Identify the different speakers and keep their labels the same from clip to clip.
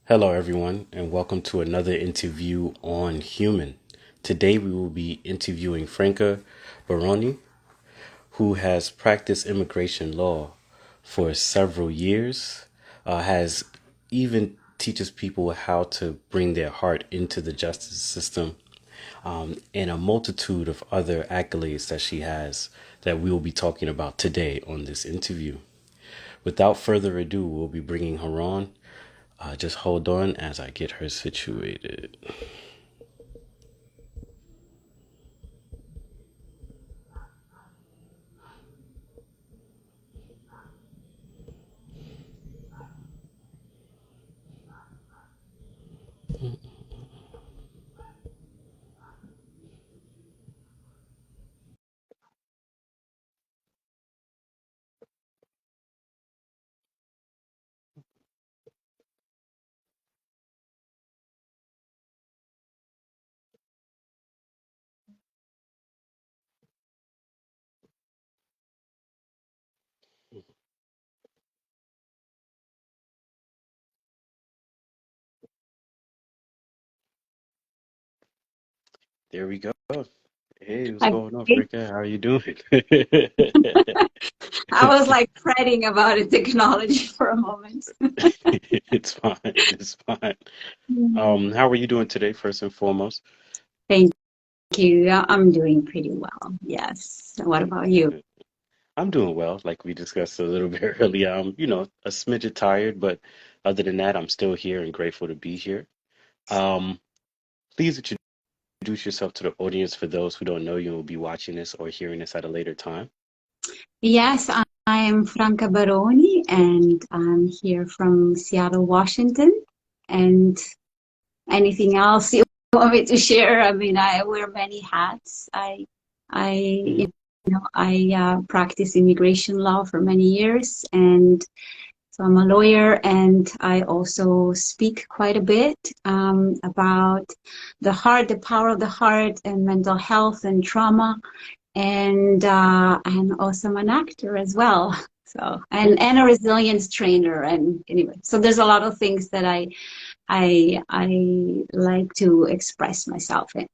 Speaker 1: Hello, everyone, and welcome to another interview on human. Today, we will be interviewing Franca Baroni, who has practiced immigration law for several years, has even teaches people how to bring their heart into the justice system, and a multitude of other accolades that she has that we will be talking about today on this interview. Without further ado, we'll be bringing her on. Just hold on as I get her situated. There we go. Hey, what's
Speaker 2: I
Speaker 1: going on, Franca? How are you doing?
Speaker 2: I was like fretting about the technology for a moment.
Speaker 1: It's fine. It's fine. How are you doing today, first and foremost?
Speaker 2: Thank you. I'm doing pretty well. Yes. What
Speaker 1: Good,
Speaker 2: about you?
Speaker 1: good. I'm doing well, like we discussed a little bit earlier. A smidget tired, but other than that, I'm still here and grateful to be here. Um, Please introduce yourself to the audience for those who don't know you and will be watching this or hearing this at a later time.
Speaker 2: Yes, I'm Franca Baroni and I'm here from Seattle, Washington. And anything else you want me to share? I mean, I wear many hats. I,
Speaker 1: Hmm.
Speaker 2: practice immigration law for many years, and so I'm a lawyer, and I also speak quite a bit about the heart, the power of the heart, and mental health and trauma, and also I'm an actor as well. So and a resilience trainer, and anyway, so there's a lot of things that I like to express myself in.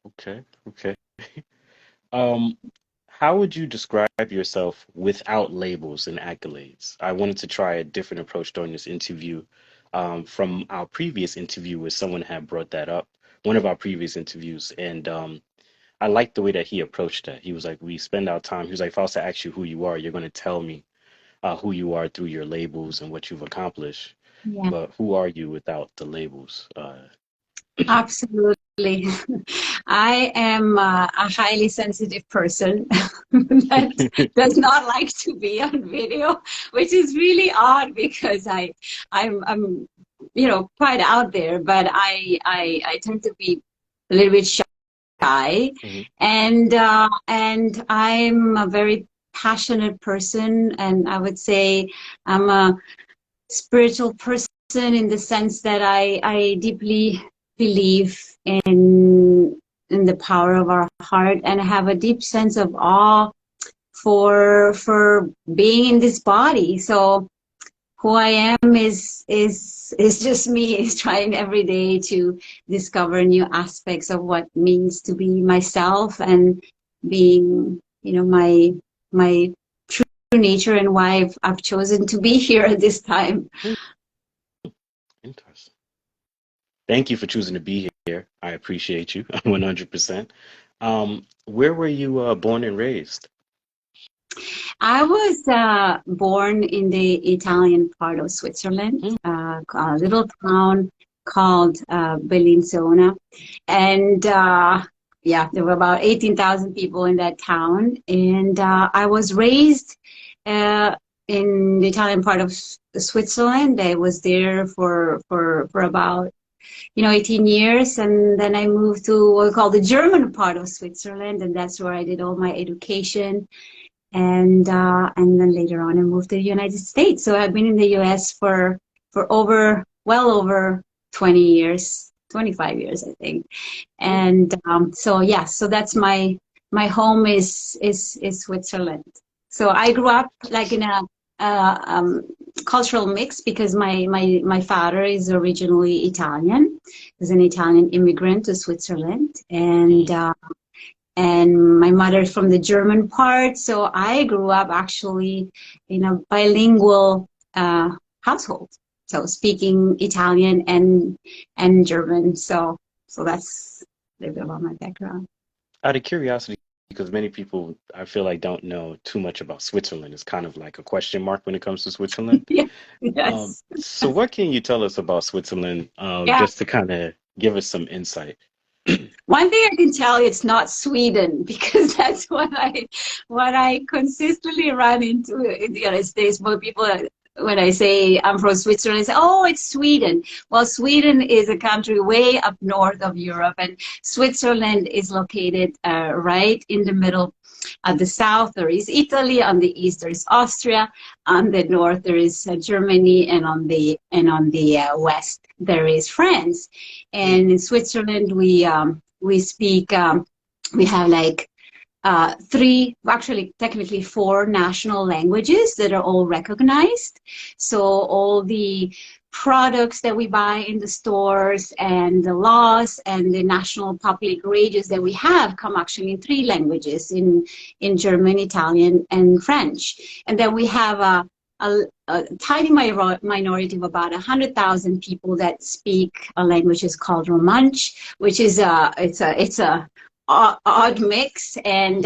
Speaker 1: Okay, okay. Um, how would you describe yourself without labels and accolades? I wanted to try a different approach during this interview, from our previous interview where someone had brought that up, one of our previous interviews, and I liked the way that he approached that. He was like, "We spend our time." He was like, "If I was to ask you who you are, you're going to tell me who you are through your labels and what you've accomplished.
Speaker 2: Yeah,
Speaker 1: But who are you without the labels?"
Speaker 2: absolutely. I am a highly sensitive person that does not like to be on video, which is really odd because I'm quite out there, but I tend to be a little bit shy,
Speaker 1: Mhm.
Speaker 2: and I'm a very passionate person, and I would say I'm a spiritual person in the sense that I deeply believe in the power of our heart, and I have a deep sense of awe for being in this body. So who I am is just me, is trying every day to discover new aspects of what it means to be myself, and being, my true nature, and why I've chosen to be here at this time.
Speaker 1: Hmm, interesting. Thank you for choosing to be here. I appreciate you 100%. Where were you born and raised?
Speaker 2: I was born in the Italian part of Switzerland,
Speaker 1: Hmm.
Speaker 2: a little town called Bellinzona. And yeah, there were about 18,000 people in that town. And I was raised uh, in the Italian part of Switzerland. I was there for about 18 years, and then I moved to what we call the German part of Switzerland, and that's where I did all my education, and then later on I moved to the United States. So I've been in the US for over 20 years, 25 years, I think.
Speaker 1: Hmm.
Speaker 2: And so yeah, so that's my home is Switzerland. So I grew up like in a uh, um, cultural mix because my father is originally Italian. He's an Italian immigrant to Switzerland, and my mother is from the German part. So I grew up actually in a bilingual household, so speaking Italian and German. So that's a little bit about my background.
Speaker 1: Out of curiosity, because many people I feel like don't know too much about Switzerland. It's kind of like a question mark when it comes to Switzerland.
Speaker 2: Yeah. Yes.
Speaker 1: So what can you tell us about Switzerland,
Speaker 2: Yeah.
Speaker 1: just to kind of give us some insight?
Speaker 2: One thing I can tell you, it's not Sweden, because that's what I consistently run into in the United States. Most people, when I say I'm from Switzerland, say, "Oh, it's Sweden." Well, Sweden is a country way up north of Europe, and Switzerland is located right in the middle. At the south, there is Italy. On the east, there is Austria. On the north, there is Germany, and on the west, there is France. And in Switzerland, we speak. We have like three, actually technically four national languages that are all recognized. So all the products that we buy in the stores and the laws and the national public radios that we have come actually in three languages, in German, Italian, and French. And then we have a tiny minority of about 100,000 people that speak a language is called Romansh, which is it's a odd mix, and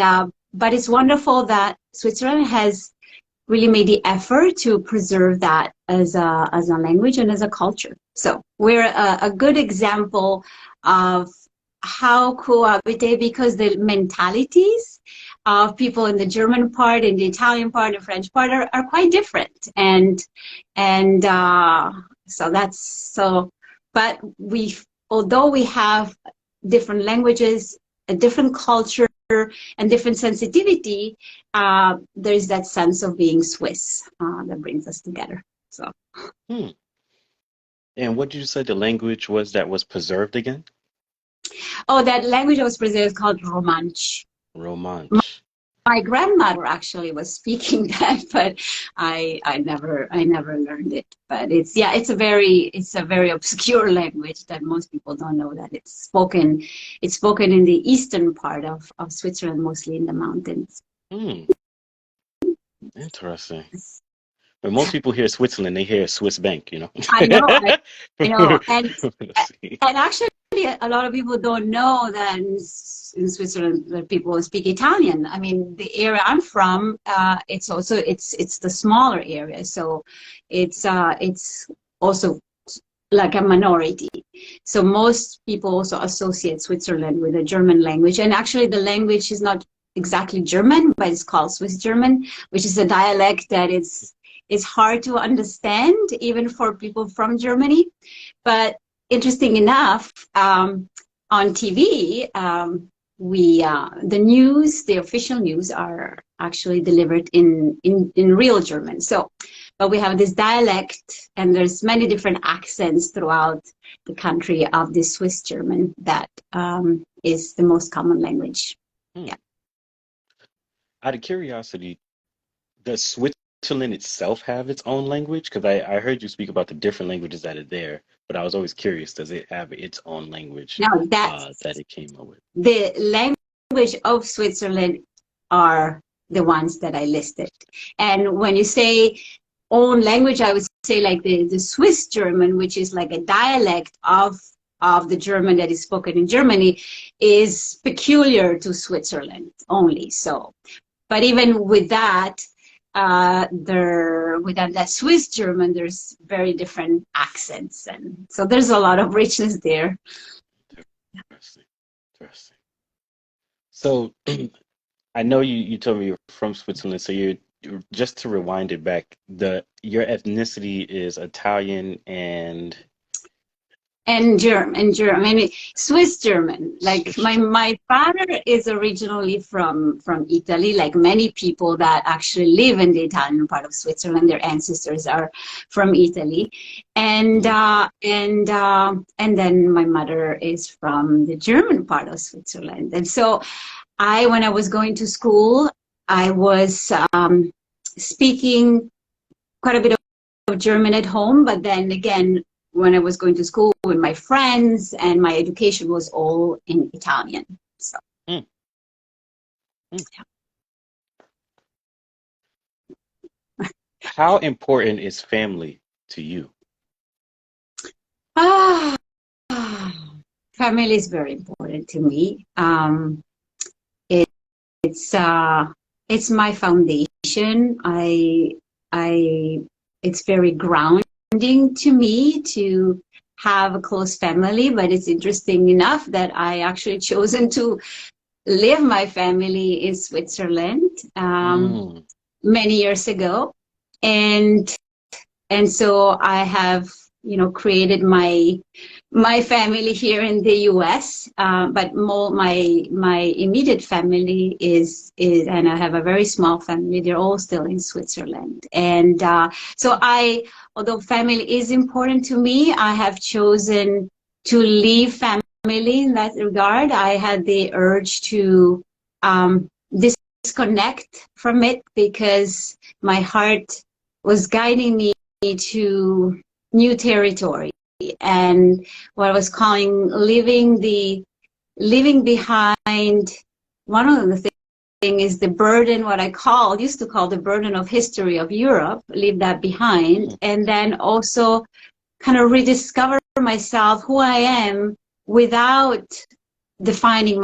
Speaker 2: but it's wonderful that Switzerland has really made the effort to preserve that as a language and as a culture. So we're a good example of how cohabitate, because the mentalities of people in the German part, in the Italian part, and French part are quite different, and so that's so. But although we have different languages, a different culture, and different sensitivity, there's that sense of being Swiss that brings us together. So.
Speaker 1: And what did you say the language was that was preserved again?
Speaker 2: Oh, that language that was preserved is called Romansh.
Speaker 1: Romansh.
Speaker 2: My grandmother actually was speaking that, but I never learned it. But it's a very obscure language that most people don't know that it's spoken. It's spoken in the eastern part of Switzerland, mostly in the mountains.
Speaker 1: Interesting. When most people hear Switzerland, they hear Swiss bank, you know.
Speaker 2: I know, and actually, a lot of people don't know that in Switzerland that people speak Italian. I mean, the area I'm from, it's the smaller area, so it's also like a minority. So most people also associate Switzerland with the German language, and actually the language is not exactly German, but it's called Swiss German, which is a dialect that it's hard to understand even for people from Germany. But interesting enough, on TV, the official news are actually delivered in real German. So, but we have this dialect, and there's many different accents throughout the country of the Swiss German that is the most common language. Yeah.
Speaker 1: Out of curiosity, does Switzerland itself have its own language? Because I heard you speak about the different languages that are there, but I was always curious, does it have its own language that it came up with?
Speaker 2: The language of Switzerland are the ones that I listed. And when you say own language, I would say like the Swiss German, which is like a dialect of the German that is spoken in Germany, is peculiar to Switzerland only. So, but even with that, within that Swiss German, there's very different accents, and so there's a lot of richness there.
Speaker 1: Interesting. So I know you told me you're from Switzerland, so you're just to rewind it back, your ethnicity is Italian and
Speaker 2: German, Swiss German. Like my father is originally from Italy. Like many people that actually live in the Italian part of Switzerland, their ancestors are from Italy, and then my mother is from the German part of Switzerland. And so, when I was going to school, I was speaking quite a bit German at home, but then again, when I was going to school with my friends, and my education was all in Italian. So.
Speaker 1: Mm. Mm. How important is family to you?
Speaker 2: Ah, family is very important to me. It, it's it's my foundation. It's very grounding to me to have a close family. But it's interesting enough that I actually chosen to live my family in Switzerland
Speaker 1: Mm.
Speaker 2: many years ago, and so I have, created my family here in the U.S. But more my immediate family is, and I have a very small family. They're all still in Switzerland, and so although family is important to me, I have chosen to leave family in that regard. I had the urge to disconnect from it because my heart was guiding me to new territory, and what I was calling leaving behind. One of the things is the burden, what I used to call the burden of history of Europe, leave that behind, and then also kind of rediscover myself, who I am, without defining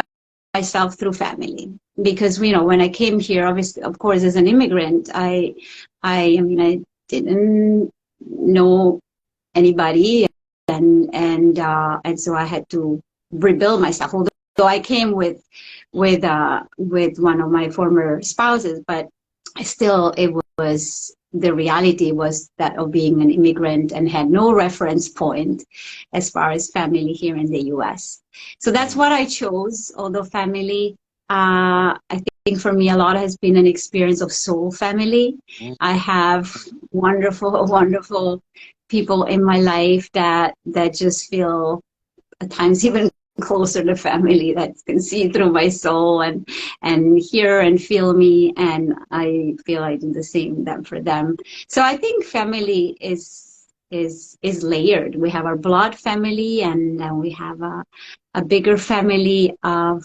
Speaker 2: myself through family. Because, when I came here, obviously, of course, as an immigrant, I didn't know anybody, and so I had to rebuild myself. Although I came with one of my former spouses, but the reality was that of being an immigrant and had no reference point as far as family here in the U.S. So that's what I chose. Although family, I think for me, a lot has been an experience of soul family. I have wonderful people in my life that just feel at times even closer to family, that can see through my soul and hear and feel me, and I feel I do the same for them. So I think family is layered. We have our blood family, and then we have a bigger family of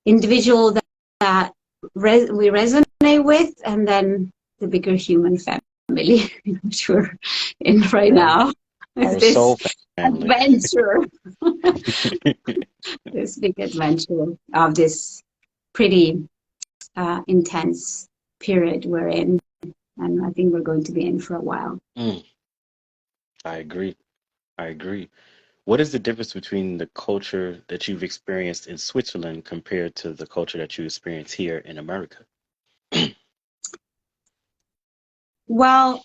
Speaker 2: individual that we resonate with, and then the bigger human family, which we're in right now.
Speaker 1: Our
Speaker 2: This
Speaker 1: soul family.
Speaker 2: adventure, this big adventure of this pretty intense period we're in, and I think we're going to be in for a while.
Speaker 1: Mm. I agree. I agree. What is the difference between the culture that you've experienced in Switzerland compared to the culture that you experience here in America?
Speaker 2: Well,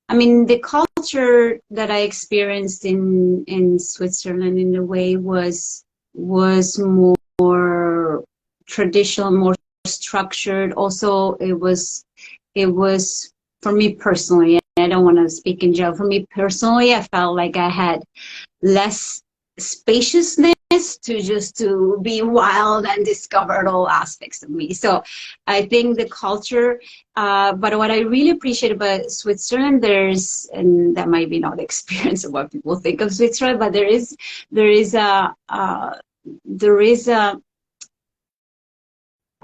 Speaker 2: I mean, the culture that I experienced in Switzerland, in a way, was more traditional, more structured. Also, it was for me personally, and I don't want to speak in general. For me personally, I felt like I had less spaciousness to be wild and discover all aspects of me. So I think the culture, but what I really appreciate about Switzerland, and that might be not the experience of what people think of Switzerland, but there is a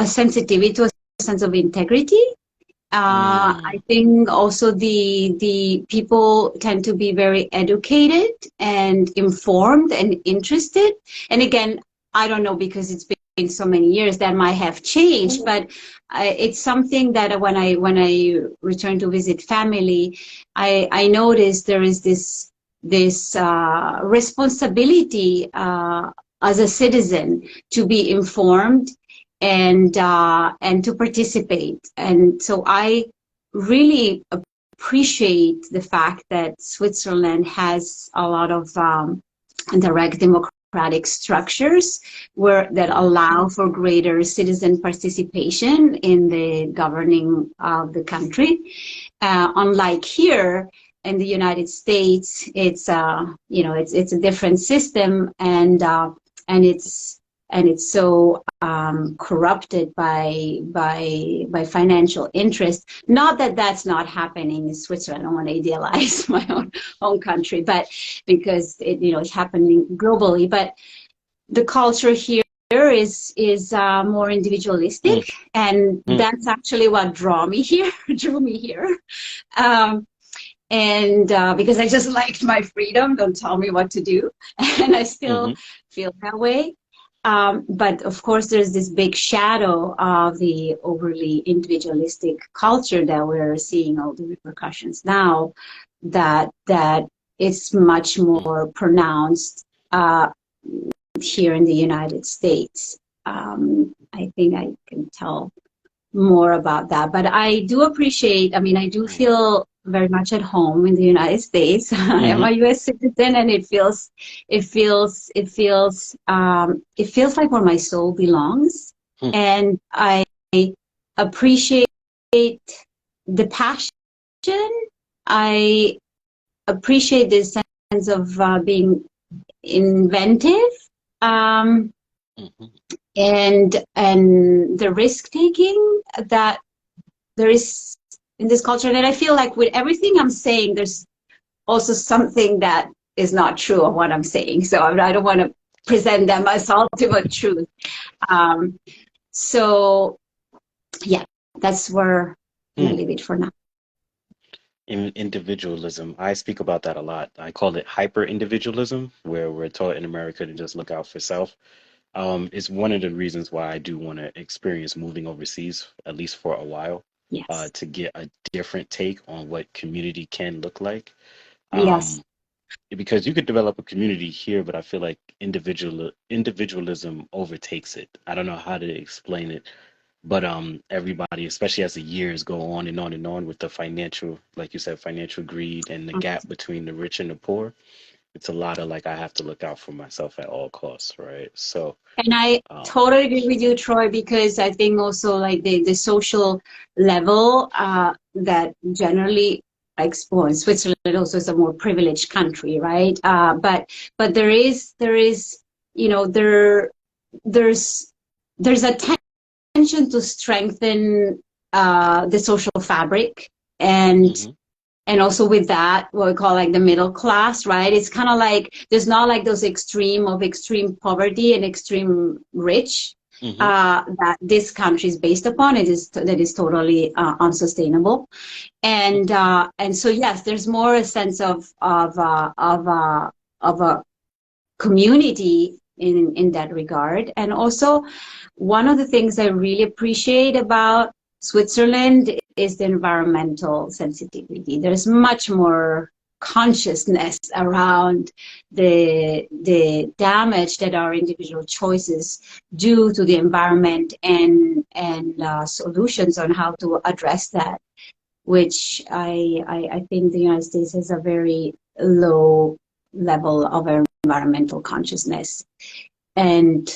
Speaker 2: sensitivity, to a sense of integrity. I think also the people tend to be very educated and informed and interested. And again, I don't know, because it's been so many years, that might have changed, but it's something that when I return to visit family, I noticed there is this responsibility as a citizen to be informed and to participate. And so I really appreciate the fact that Switzerland has a lot of direct democratic structures that allow for greater citizen participation in the governing of the country. Unlike here in the United States, it's a different system, and it's and it's so corrupted by financial interest. Not that that's not happening in Switzerland. I don't want to idealize my own country, but because it's happening globally. But the culture here is more individualistic, and that's actually what drew me here. And because I just liked my freedom, don't tell me what to do, and I still feel that way. But of course, there's this big shadow of the overly individualistic culture that we're seeing all the repercussions now. That it's much more pronounced here in the United States. I think I can tell more about that, but I do appreciate. I mean, I do feel very much at home in the United States. I am a U.S. citizen, and it feels like where my soul belongs. And I appreciate the passion. I appreciate this sense of being inventive, and the risk taking that there is in this culture. And I feel like with everything I'm saying, there's also something that is not true of what I'm saying. So I don't want to present them as ultimate truth. So yeah, that's where I'm going to leave it for now.
Speaker 1: Individualism. I speak about that a lot. I call it hyper-individualism, where we're taught in America to just look out for self. It's one of the reasons why I do want to experience moving overseas, at least for a while.
Speaker 2: Yes.
Speaker 1: To get a different take on what community can look like.
Speaker 2: Yes.
Speaker 1: Because you could develop a community here, but I feel like individualism overtakes it. I don't know how to explain it, but everybody, especially as the years go on and on and on with the financial, like you said, financial greed and the gap between the rich and the poor, it's a lot of like I have to look out for myself at all costs, right? So,
Speaker 2: and I totally agree with you, Troy, because I think also like the social level that generally, like, well, in Switzerland also is a more privileged country, right? But there is there's a tension to strengthen the social fabric, and also with that, what we call like the middle class, right? It's kind of like, there's not like those extreme poverty and extreme rich that this country is based upon. That is totally unsustainable. And so, yes, there's more a sense of a community in that regard. And also, one of the things I really appreciate about Switzerland is the environmental sensitivity. There's much more consciousness around the damage that our individual choices do to the environment, and solutions on how to address that, which I think the United States has a very low level of environmental consciousness, and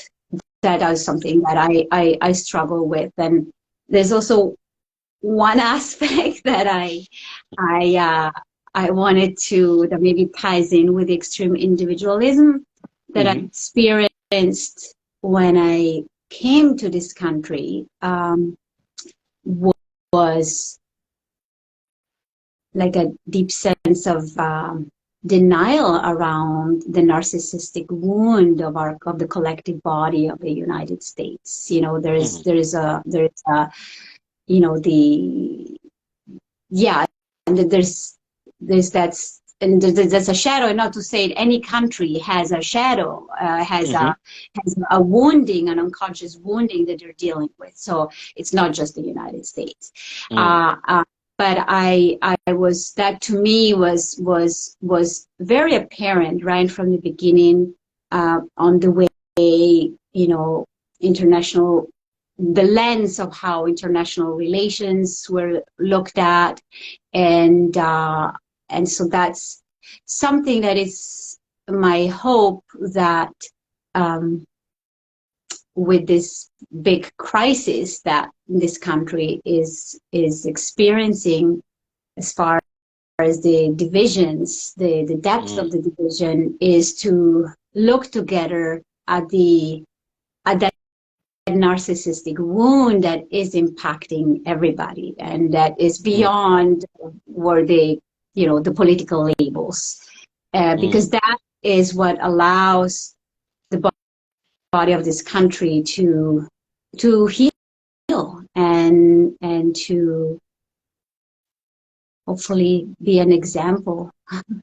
Speaker 2: that is something that I struggle with. And there's also one aspect that I wanted to, that maybe ties in with extreme individualism that I experienced when I came to this country, was like a deep sense of denial around the narcissistic wound of the collective body of the United States. There's that's a shadow. And not to say any country has a shadow, has a wounding, an unconscious wounding that they're dealing with. So it's not just the United States. But I was, that to me was very apparent right from the beginning, on the way, the lens of how international relations were looked at. And so that's something that is my hope, that with this big crisis that this country is experiencing, as far as the divisions, the depth of the division, is to look together at the that narcissistic wound that is impacting everybody, and that is beyond where they, the political labels, because that is what allows the body of this country to heal and to hopefully be an example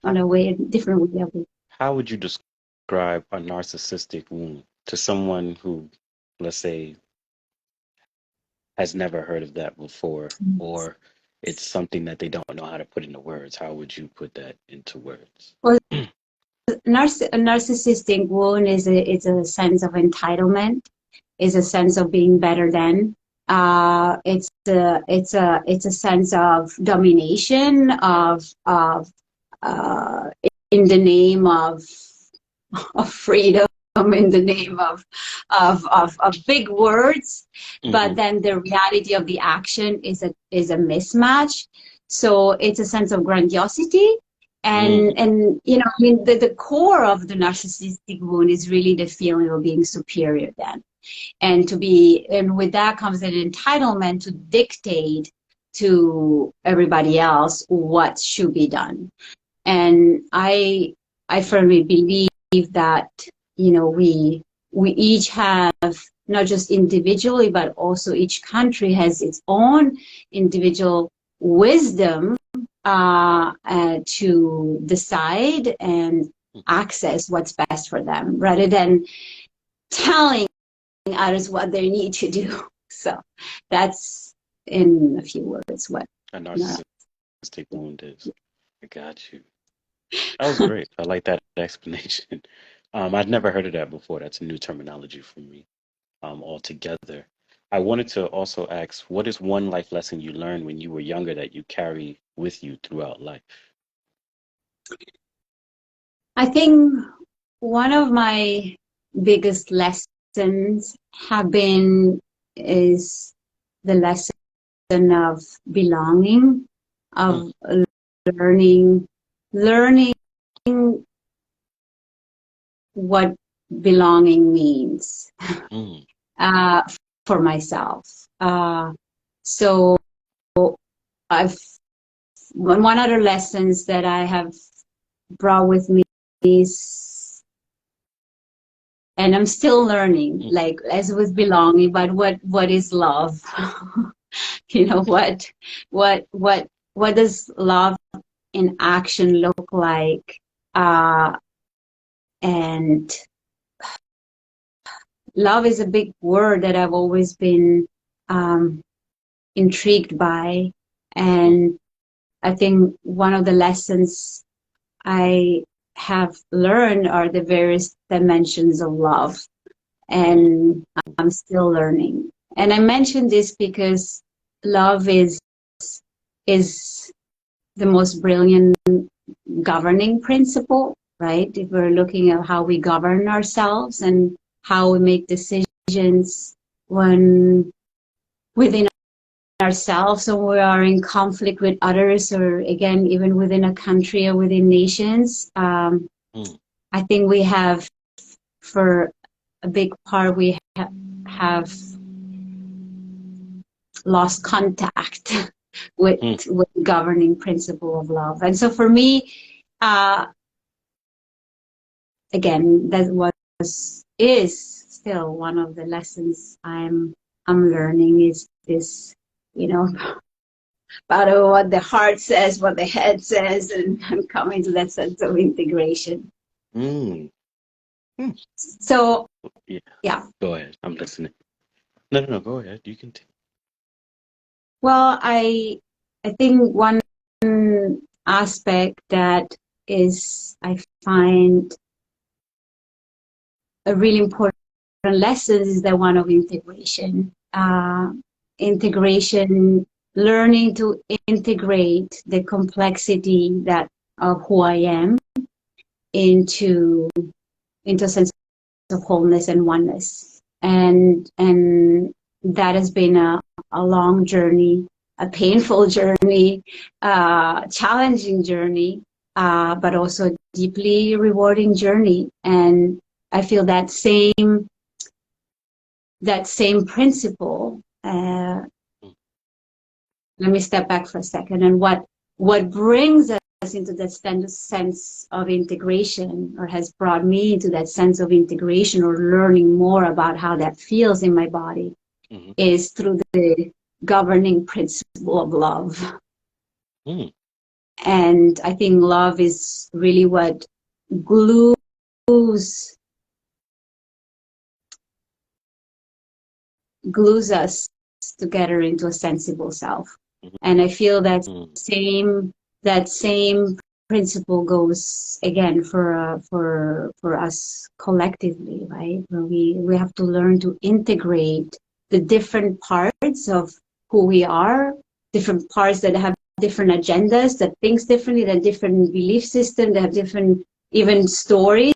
Speaker 2: in a different way of it.
Speaker 1: How would you describe a narcissistic wound to someone who, let's say, has never heard of that before, or it's something that they don't know how to put into words? How would you put that into words?
Speaker 2: Well, a narcissistic wound is a sense of entitlement, is a sense of being better than. It's a sense of domination in the name of freedom, in the name of big words, but then the reality of the action is a mismatch. So it's a sense of grandiosity, and the core of the narcissistic wound is really the feeling of being superior then, and with that comes an entitlement to dictate to everybody else what should be done. And I firmly believe that we each have, not just individually, but also each country has its own individual wisdom to decide and access what's best for them, rather than telling others what they need to do. So that's, in a few words, what
Speaker 1: a narcissistic wound is. I got you. That was great. I like that explanation. I'd never heard of that before. That's a new terminology for me altogether. I wanted to also ask, what is one life lesson you learned when you were younger that you carry with you throughout life?
Speaker 2: I think one of my biggest lessons is the lesson of belonging, of learning what belonging means for myself. So one other lessons that I have brought with me is, and I'm still learning, like as with belonging, but what is love? What does love in action look like? And love is a big word that I've always been intrigued by. And I think one of the lessons I have learned are the various dimensions of love. And I'm still learning. And I mention this because love is the most brilliant governing principle, right? If we're looking at how we govern ourselves and how we make decisions when within ourselves, or we are in conflict with others, or again, even within a country or within nations, I think we have, for a big part, we have lost contact with the governing principle of love. And so for me, again, that is still one of the lessons I'm learning, is this, about what the heart says, what the head says, and I'm coming to that sense of integration. So yeah.
Speaker 1: Go ahead. I'm listening. No, go ahead. You can.
Speaker 2: Well, I think one aspect that I find a really important lesson is the one of integration. Integration, learning to integrate the complexity of who I am into a sense of wholeness and oneness. And that has been a long journey, a painful journey, challenging journey, but also a deeply rewarding journey. And I feel that same that same principle. Let me step back for a second. And what brings us into that sense of integration, or has brought me into that sense of integration, or learning more about how that feels in my body, is through the governing principle of love. And I think love is really what glues us together into a sensible self. And I feel that same principle goes again for us collectively, right? Where we have to learn to integrate the different parts of who we are, different parts that have different agendas, that thinks differently, that different belief systems, that have different even stories.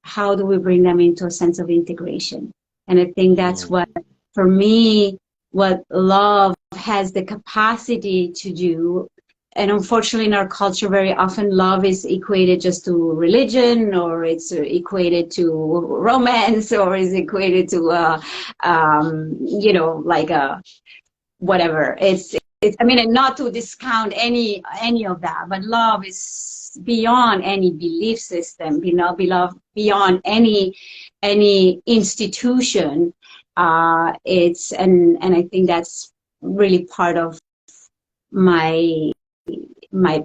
Speaker 2: How do we bring them into a sense of integration? And I think that's what, for me, what love has the capacity to do. And unfortunately, in our culture, very often love is equated just to religion, or it's equated to romance, or is equated to, like a whatever. I mean, and not to discount any of that, but love is beyond any belief system, beyond any institution. And I think that's really part of my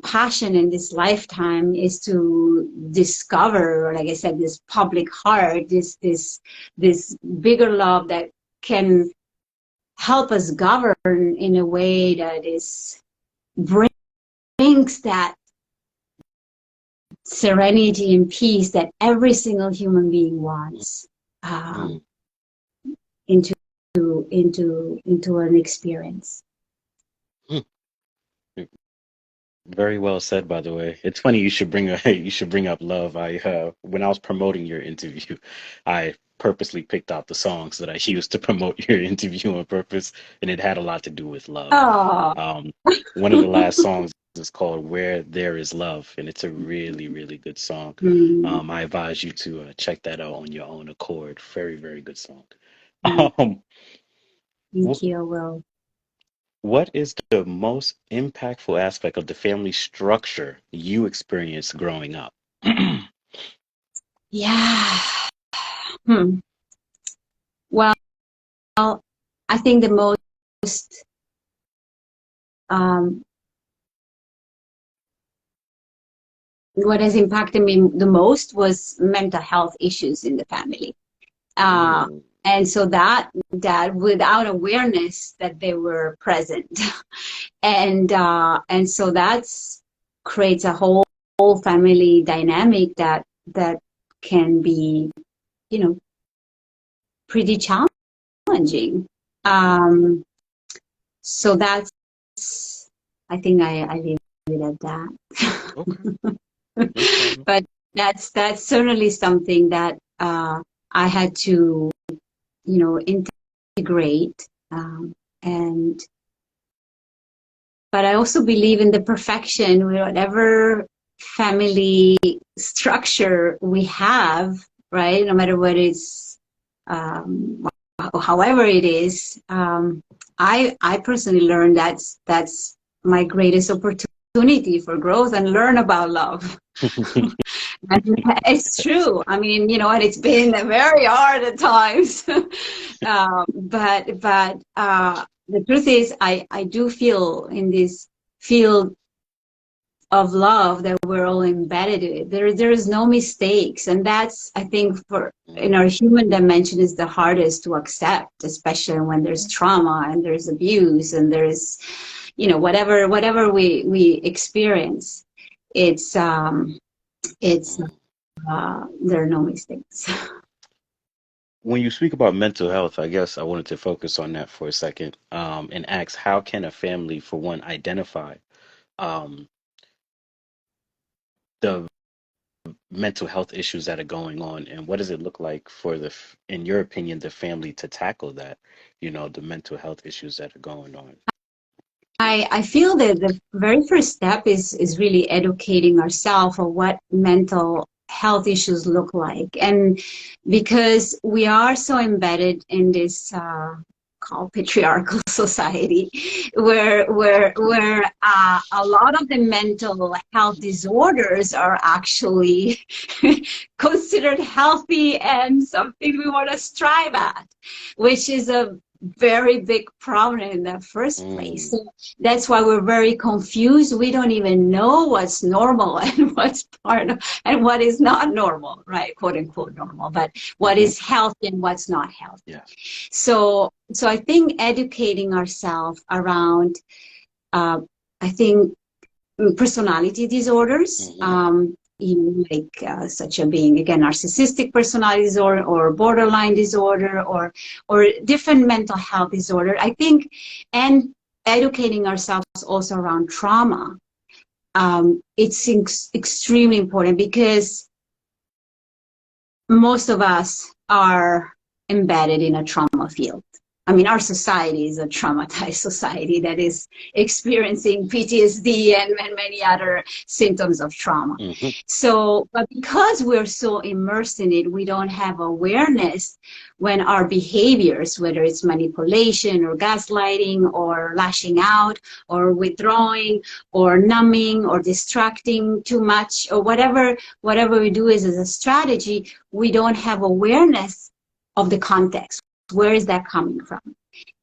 Speaker 2: passion in this lifetime, is to discover, like I said, this public heart, this bigger love that can help us govern in a way that brings that serenity and peace that every single human being wants into an experience.
Speaker 1: Very well said, by the way. It's funny you should bring up love. When I was promoting your interview, I purposely picked out the songs that I used to promote your interview on purpose, and it had a lot to do with love.
Speaker 2: Oh.
Speaker 1: One of the last songs is called "Where There Is Love," and it's a really, really good song. I advise you to check that out on your own accord. Very, very good song.
Speaker 2: Thank you, I will.
Speaker 1: What is the most impactful aspect of the family structure you experienced growing up?
Speaker 2: Yeah. Well, I think the most what has impacted me the most was mental health issues in the family. And so that without awareness that they were present. And so that's creates a whole family dynamic that can be, pretty challenging. So that's, I think I leave it at that.
Speaker 1: Okay.
Speaker 2: But that's certainly something that I had to, integrate. But I also believe in the perfection, whatever family structure we have, right? No matter what it's, however it is, I personally learned that's my greatest opportunity for growth and learn about love. And it's true. I mean, and it's been very hard at times. But the truth is, I do feel in this field of love that we're all embedded in. There is no mistakes, and that's, I think, in our human dimension, is the hardest to accept, especially when there's trauma and there's abuse and there's, whatever we experience. There are no mistakes.
Speaker 1: When you speak about mental health, I guess I wanted to focus on that for a second, and ask, how can a family, for one, identify um, the mental health issues that are going on, and what does it look like for in your opinion, the family to tackle that, the mental health issues that are going on?
Speaker 2: I feel that the very first step is really educating ourselves of what mental health issues look like. And because we are so embedded in this called patriarchal society, where a lot of the mental health disorders are actually considered healthy and something we want to strive at, which is a very big problem in the first place. So that's why we're very confused. We don't even know what's normal and what's part of, and what is not normal, right? Quote unquote normal, but what is healthy and what's not healthy. Yeah. So I think educating ourselves around, I think personality disorders, like such a being, again, narcissistic personality disorder or borderline disorder or different mental health disorder, I think, and educating ourselves also around trauma. It's extremely important because most of us are embedded in a trauma field. I mean, our society is a traumatized society that is experiencing PTSD and many other symptoms of trauma. So, but because we're so immersed in it, we don't have awareness when our behaviors, whether it's manipulation or gaslighting or lashing out or withdrawing or numbing or distracting too much or whatever we do is as a strategy, we don't have awareness of the context. Where is that coming from?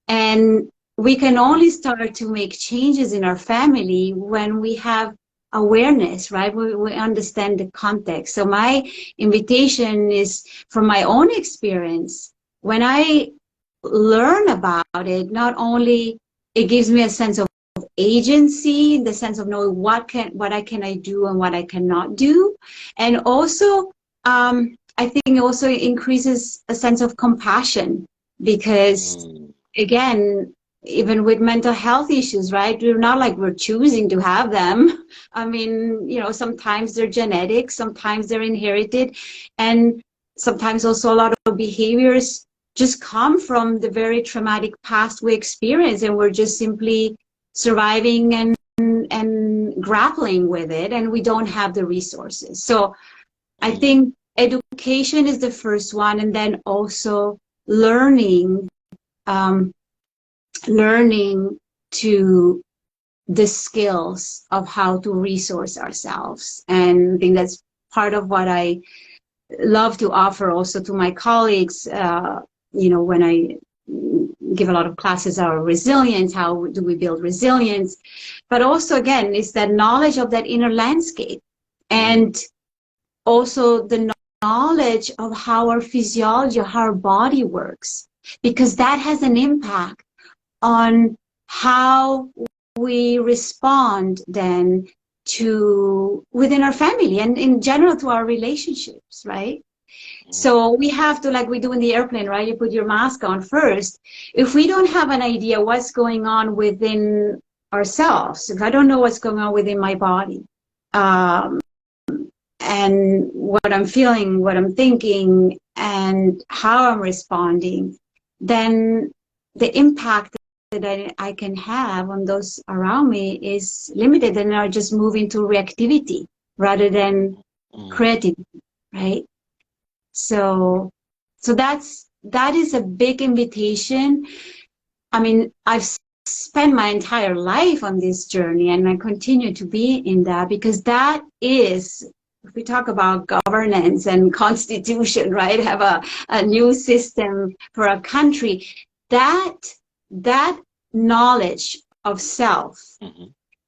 Speaker 2: And we can only start to make changes in our family when we have awareness, right? We understand the context. So my invitation is from my own experience. When I learn about it, not only it gives me a sense of agency, the sense of knowing what I can do and what I cannot do, and also I think it also increases a sense of compassion. Because again, even with mental health issues, right? We're not like we're choosing to have them. I mean, you know, sometimes they're genetic, sometimes they're inherited, and sometimes also a lot of behaviors just come from the very traumatic past we experience, and we're just simply surviving and grappling with it, and we don't have the resources. So I think education is the first one, and then also learning to the skills of how to resource ourselves. And I think that's part of what I love to offer also to my colleagues, you know, when I give a lot of classes on resilience, how do we build resilience? But also, again, it's that knowledge of that inner landscape, and also the knowledge of how our physiology, how our body works, because that has an impact on how we respond then to within our family and in general to our relationships, right? So we have to, like we do in the airplane, right? You put your mask on first. If we don't have an idea what's going on within ourselves, if I don't know what's going on within my body, and what I'm feeling, what I'm thinking, and how I'm responding, then the impact that I can have on those around me is limited, and I just move into reactivity rather than creativity, right? So that is a big invitation. I mean, I've spent my entire life on this journey, and I continue to be in that, because that is, if we talk about governance and constitution, right, have a new system for a country, that knowledge of self,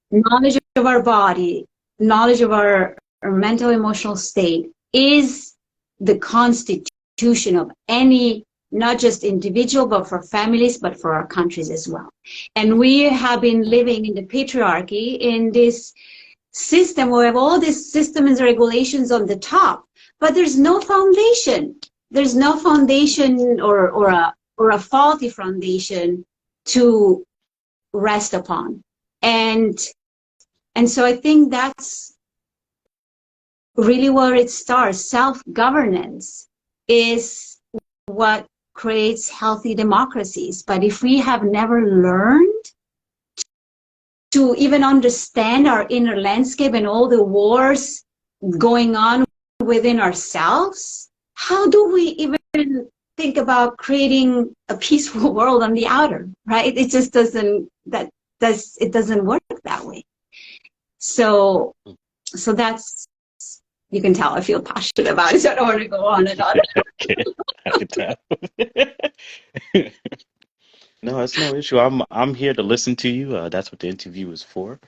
Speaker 2: knowledge of our body, knowledge of our mental emotional state is the constitution of any, not just individual, but for families, but for our countries as well. And we have been living in the patriarchy, in this system where we have all these systems and regulations on the top, but there's no foundation. There's no foundation or a faulty foundation to rest upon. And so I think that's really where it starts. Self-governance is what creates healthy democracies. But if we have never learned to even understand our inner landscape and all the wars going on within ourselves, how do we even think about creating a peaceful world on the outer, right? It just doesn't, it doesn't work that way. So that's, you can tell I feel passionate about it, so I don't want to go on and on.
Speaker 1: Okay, I can tell. No, it's no issue. I'm here to listen to you. That's what the interview is for.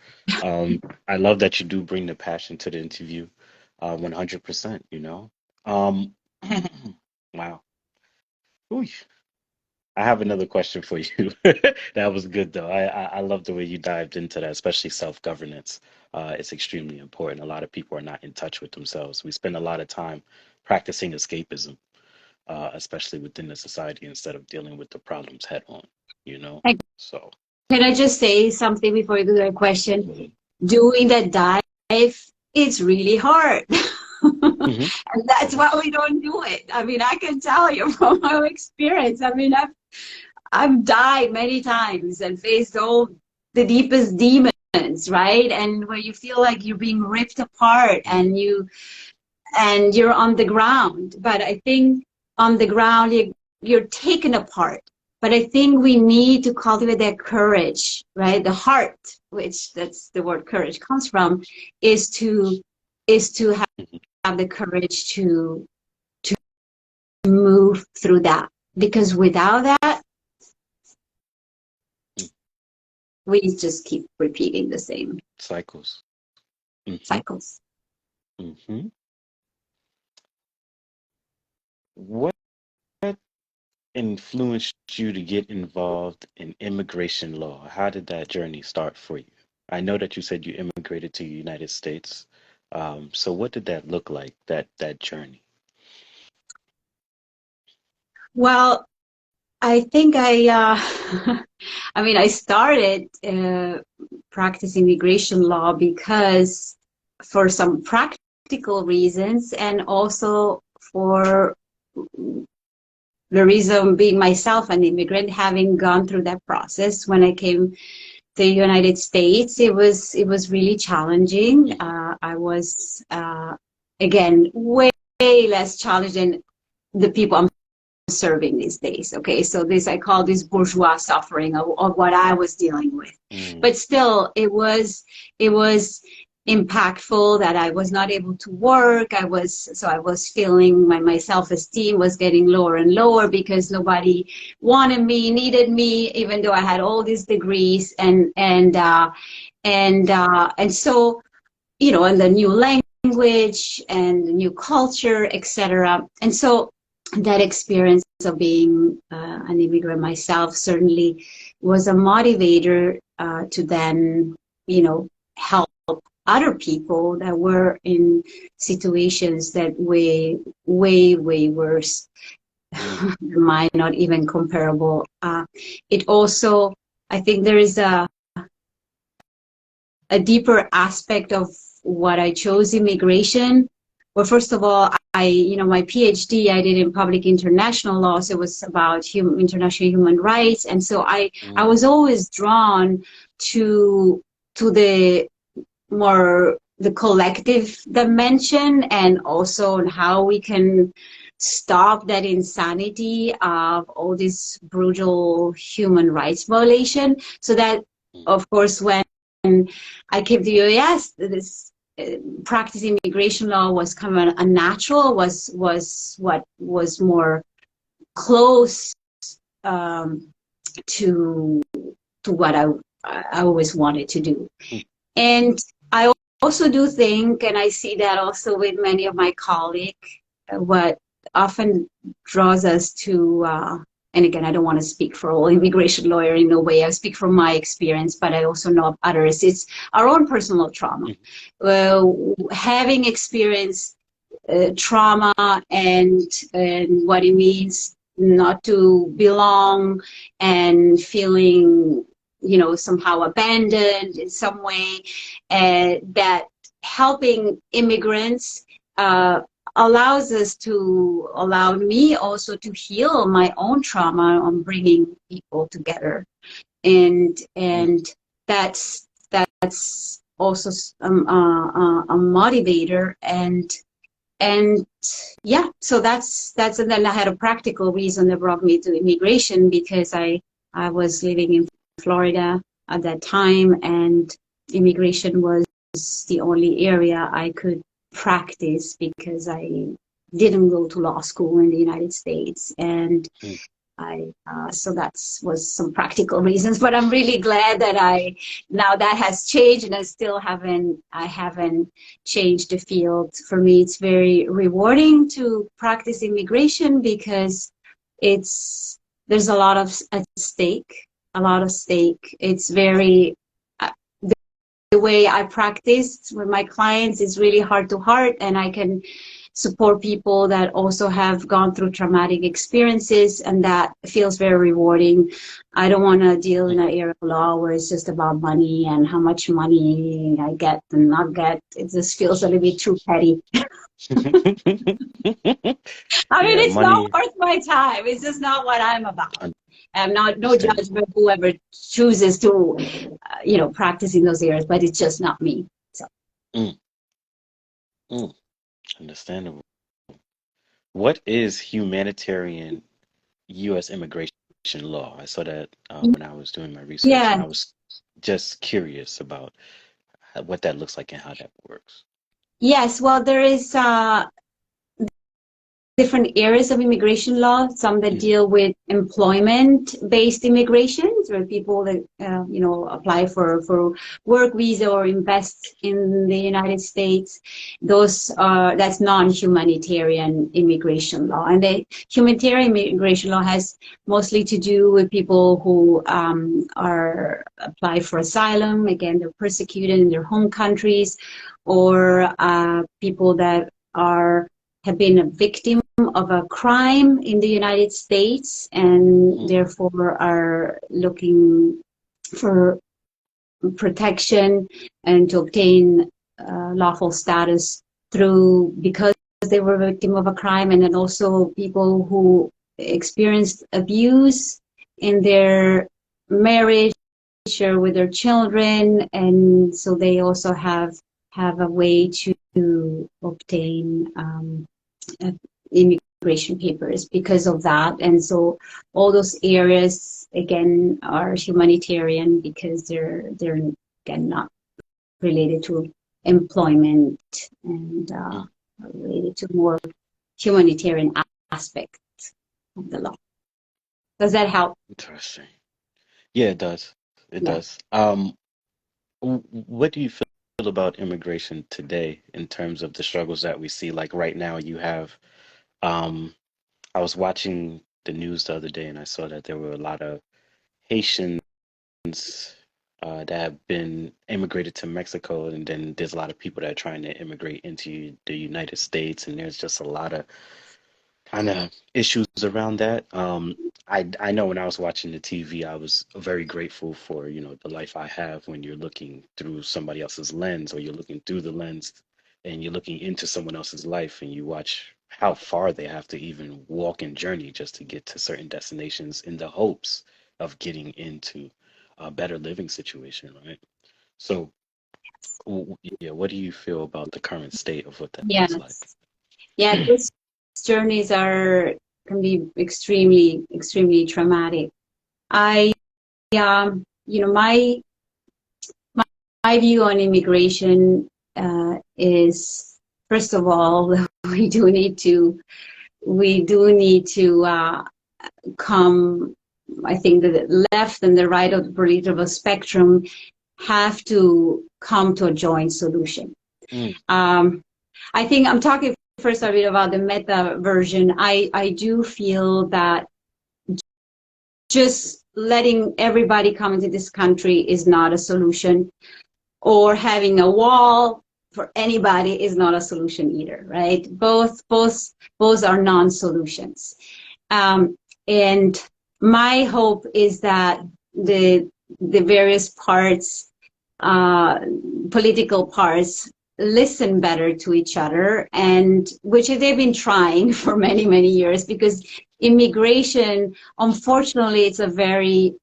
Speaker 1: I love that you do bring the passion to the interview, 100%, you know. Um, wow. Ooh, I have another question for you. That was good though. I love the way you dived into that, especially self-governance. It's extremely important. A lot of people are not in touch with themselves. We spend a lot of time practicing escapism, especially within the society, instead of dealing with the problems head on, you know?
Speaker 2: Like,
Speaker 1: So,
Speaker 2: can I just say something before you do that question?
Speaker 1: mhm.
Speaker 2: Doing that dive, it's really hard.
Speaker 1: Hmm.
Speaker 2: And that's
Speaker 1: Hmm.
Speaker 2: why we don't do it. I mean, I can tell you from my experience. I mean, I've died many times and faced all the deepest demons, right? And where you feel like you're being ripped apart and you're on the ground. But I think on the ground you're taken apart. But I think we need to cultivate that courage, right? The heart, which that's the word courage comes from, is to have the courage to move through that. Because without that, we just keep repeating the same
Speaker 1: Cycles. Hmm.
Speaker 2: cycles.
Speaker 1: Hmm. What influenced you to get involved in immigration law? How did that journey start for you? I know that you said you immigrated to the United States. So what did that look like, that journey?
Speaker 2: Well, I think I mean, I started practicing immigration law because for some practical reasons and also for the reason being myself an immigrant, having gone through that process when I came to the United States, it was really challenging.
Speaker 1: Hmm.
Speaker 2: I was again way less challenged than the people I'm serving these days. Okay, so this I call this bourgeois suffering of what I was dealing with,
Speaker 1: Mm.
Speaker 2: but still, it was impactful that I was not able to work. I was feeling my self-esteem was getting lower and lower because nobody wanted me, needed me, even though I had all these degrees and so and the new language and the new culture, etc. And so that experience of being an immigrant myself certainly was a motivator to then, help other people that were in situations that way worse,
Speaker 1: Mm.
Speaker 2: mine not even comparable. It also, I think there is a deeper aspect of what I chose immigration. Well, first of all, my PhD I did in public international law, so it was about international human rights, and so I
Speaker 1: Mm.
Speaker 2: was always drawn to the more the collective dimension, and also on how we can stop that insanity of all this brutal human rights violation. So that,
Speaker 1: Mm.
Speaker 2: of course, when I came to US, this practice immigration law was kind of a natural, was what was more close um, to what I always wanted to do.
Speaker 1: Mm.
Speaker 2: And I also do think, and I see that also with many of my colleagues, what often draws us to, and again, I don't want to speak for all immigration lawyer in no way. I speak from my experience, but I also know of others. It's our own personal trauma.
Speaker 1: Mm.
Speaker 2: Having experienced trauma and what it means not to belong and feeling somehow abandoned in some way, that helping immigrants allowed me also to heal my own trauma on bringing people together,
Speaker 1: Mm.
Speaker 2: and that's also a motivator. And And yeah, so that's and then I had a practical reason that brought me to immigration, because I was living in Florida at that time, and immigration was the only area I could practice because I didn't go to law school in the United States. And
Speaker 1: Mm.
Speaker 2: so that was some practical reasons, but I'm really glad that now that has changed, and I haven't changed the field. For me, it's very rewarding to practice immigration because there's a lot of at stake, a lot of stake. It's very, the way I practice with my clients is really heart to heart, and I can support people that also have gone through traumatic experiences, and that feels very rewarding. I don't want to deal in an area of law where it's just about money and how much money I get and not get. It just feels a little bit too petty. I mean,
Speaker 1: Yeah,
Speaker 2: it's not
Speaker 1: money.
Speaker 2: worth my time. It's just not what I'm about. I'm not, no
Speaker 1: Understandable.
Speaker 2: judgment whoever chooses to, practice in those areas, but it's just not me. So.
Speaker 1: Mm, mm, understandable. What is humanitarian U.S. immigration law? I saw that when I was doing my research, and
Speaker 2: Yeah.
Speaker 1: I was just curious about what that looks like and how that works.
Speaker 2: Yes. Well, there is different areas of immigration law, some that
Speaker 1: Mm,
Speaker 2: deal with employment-based immigrations, where people that apply for work visa or invest in the United States. That's non-humanitarian immigration law, and the humanitarian immigration law has mostly to do with people who are apply for asylum. Again, they're persecuted in their home countries, or people that have been a victim of a crime in the United States, and
Speaker 1: mm,
Speaker 2: therefore are looking for protection and to obtain lawful status because they were a victim of a crime. And then also people who experienced abuse in their marriage or with their children, and so they also have a way to obtain immigration papers because of that. And so all those areas again are humanitarian because they're again not related to employment, and
Speaker 1: mm.
Speaker 2: related to more humanitarian aspect of the law. Does that help?
Speaker 1: Interesting. Yeah, it does. It
Speaker 2: Yeah.
Speaker 1: does. What do you feel about immigration today in terms of the struggles that we see? Like right now, you have, um, I was watching the news the other day and I saw that there were a lot of Haitians that have been immigrated to Mexico, and then there's a lot of people that are trying to immigrate into the United States, and there's just a lot of kind of issues around that. I know when I was watching the TV, I was very grateful for, the life I have when you're looking through somebody else's lens, or you're looking through the lens and you're looking into someone else's life, and you watch how far they have to even walk and journey just to get to certain destinations in the hopes of getting into a better living situation, right? So, yeah, what do you feel about the current state of what that looks like?
Speaker 2: Yes. Yeah, those journeys can be extremely, extremely traumatic. I, my my view on immigration is, first of all, we do need to come. I think that the left and the right of the political spectrum have to come to a joint solution.
Speaker 1: Mm,
Speaker 2: I think I'm talking first a bit about the meta version. I do feel that just letting everybody come into this country is not a solution, or having a wall for anybody is not a solution either, right? Both are non-solutions. And my hope is that the various parts, uh, political parts, listen better to each other, and which they've been trying for many, many years, because immigration, unfortunately, it's a very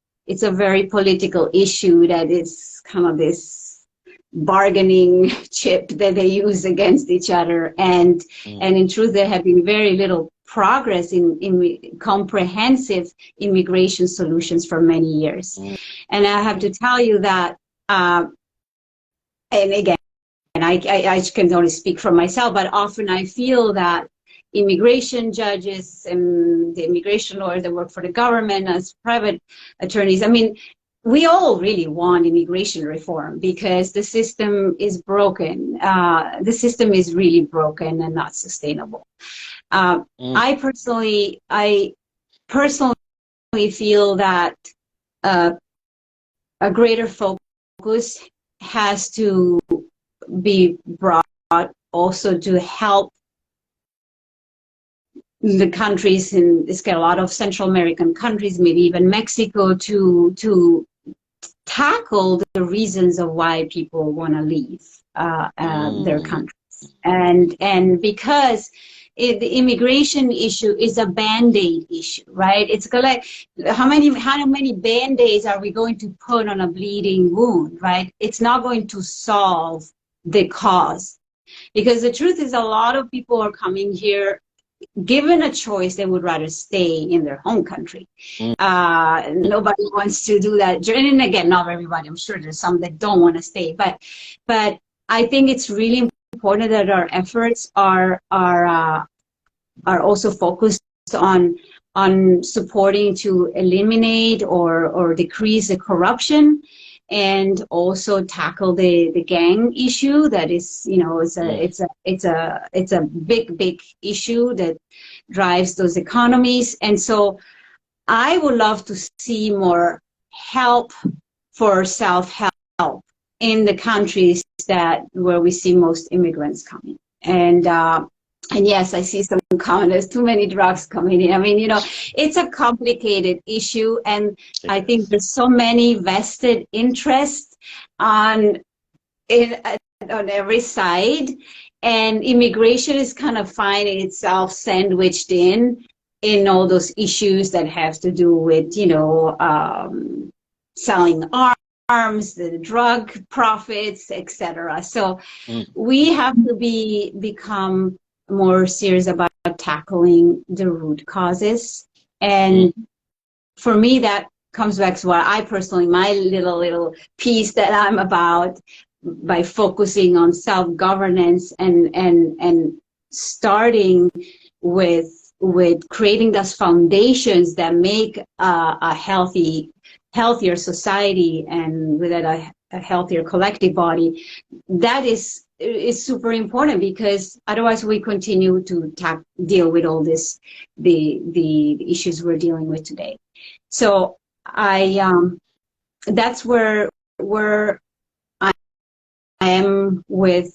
Speaker 2: political issue that is kind of this bargaining chip that they use against each other. And in truth, there have been very little progress in comprehensive immigration solutions for many years. And I have to tell you that, and again, I can only speak for myself, but often I feel that immigration judges and the immigration lawyers that work for the government as private attorneys, I mean, we all really want immigration reform because the system is broken. The system is really broken and not sustainable. I personally feel that a greater focus has to be brought also to help the countries in this case, a lot of Central American countries, maybe even Mexico, to tackle the reasons of why people want to leave their countries. And because the immigration issue is a band-aid issue, right? It's like how many band-aids are we going to put on a bleeding wound, right? It's not going to solve the cause. Because the truth is a lot of people are coming here given a choice, they would rather stay in their home country. Nobody wants to do that. And again, not everybody. I'm sure there's some that don't want to stay. But I think it's really important that our efforts are also focused on supporting to eliminate or decrease the corruption, and also tackle the gang issue that is, you know, it's a big issue that drives those economies. And so I would love to see more help for self-help in the countries where we see most immigrants coming. And yes, I see some comment, there's too many drugs coming in. I mean, you know, it's a complicated issue, and I think there's so many vested interests on every side, and immigration is kind of finding itself sandwiched in all those issues that have to do with, you know, selling arms, the drug profits, etc. So we have to become more serious about tackling the root causes. And for me, that comes back to what I personally, my little piece that I'm about, by focusing on self-governance and starting with creating those foundations that make a healthier society, and with that a healthier collective body. That is super important, because otherwise we continue to deal with all this, the issues we're dealing with today. So that's where I am with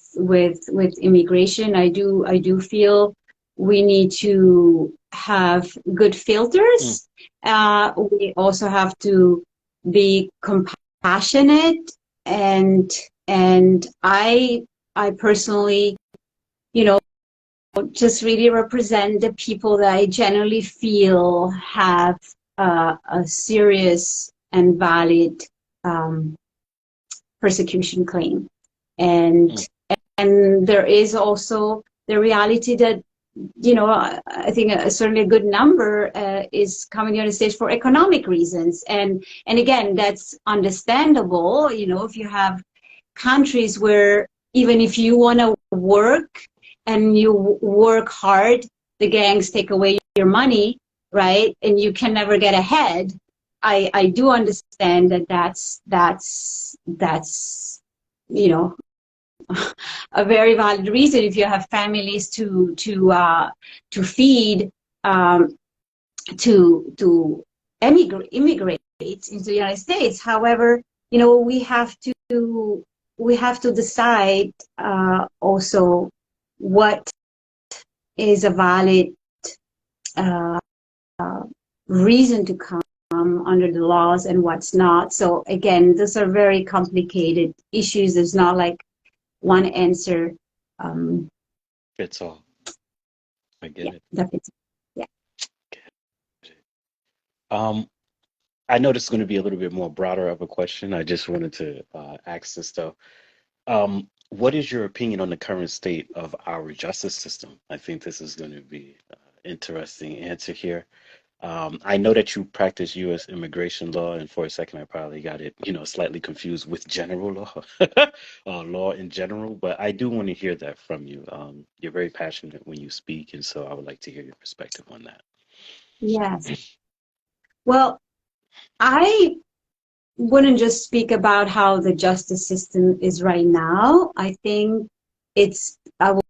Speaker 2: immigration. I do feel we need to have good filters. We also have to be compassionate, and I personally, you know, just really represent the people that I generally feel have a serious and valid persecution claim. And there is also the reality that, you know, I think certainly a good number is coming to the United States for economic reasons. And again, that's understandable. You know, if you have countries where even if you want to work and you work hard, the gangs take away your money, right? And you can never get ahead. I do understand that that's you know, a very valid reason if you have families to feed, to immigrate into the United States. However, you know, we have to decide also what is a valid reason to come under the laws and what's not. So again, those are very complicated issues. There's not like one answer.
Speaker 1: Fits all. I get it.
Speaker 2: That fits. Yeah.
Speaker 1: I know this is going to be a little bit more broader of a question. I just wanted to ask this stuff. What is your opinion on the current state of our justice system? I think this is going to be interesting answer here. I know that you practice U.S. immigration law, and for a second I probably got it, slightly confused with general law, law in general. But I do want to hear that from you. You're very passionate when you speak, and so I would like to hear your perspective on that.
Speaker 2: Yes. Well, I wouldn't just speak about how the justice system is right now. I think I would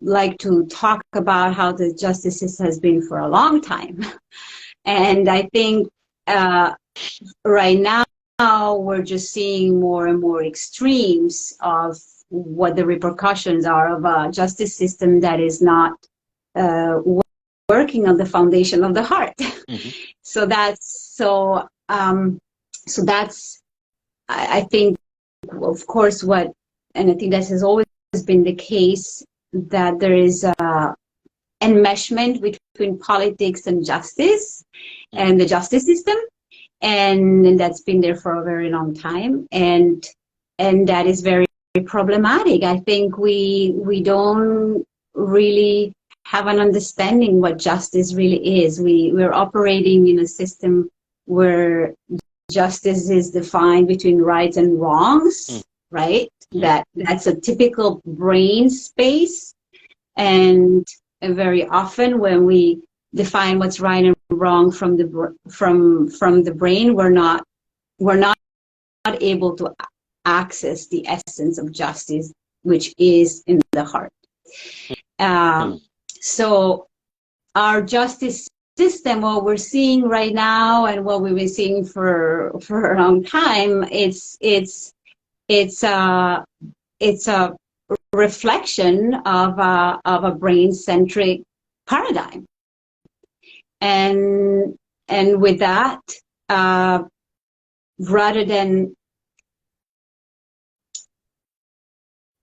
Speaker 2: like to talk about how the justice system has been for a long time. And I think right now we're just seeing more and more extremes of what the repercussions are of a justice system that is not uh, working on the foundation of the heart.
Speaker 1: Mm-hmm.
Speaker 2: So that's I think, of course, and I think this has always been the case, that there is a enmeshment between politics and justice and the justice system, and that's been there for a very long time, and that is very problematic. I think we don't really have an understanding what justice really is. We're operating in a system where justice is defined between rights and wrongs, right? That's a typical brain space, and very often when we define what's right and wrong from the brain, we're not able to access the essence of justice, which is in the heart. So our justice system, what we're seeing right now and what we've been seeing for a long time, it's a reflection of a brain-centric paradigm, and with that, rather than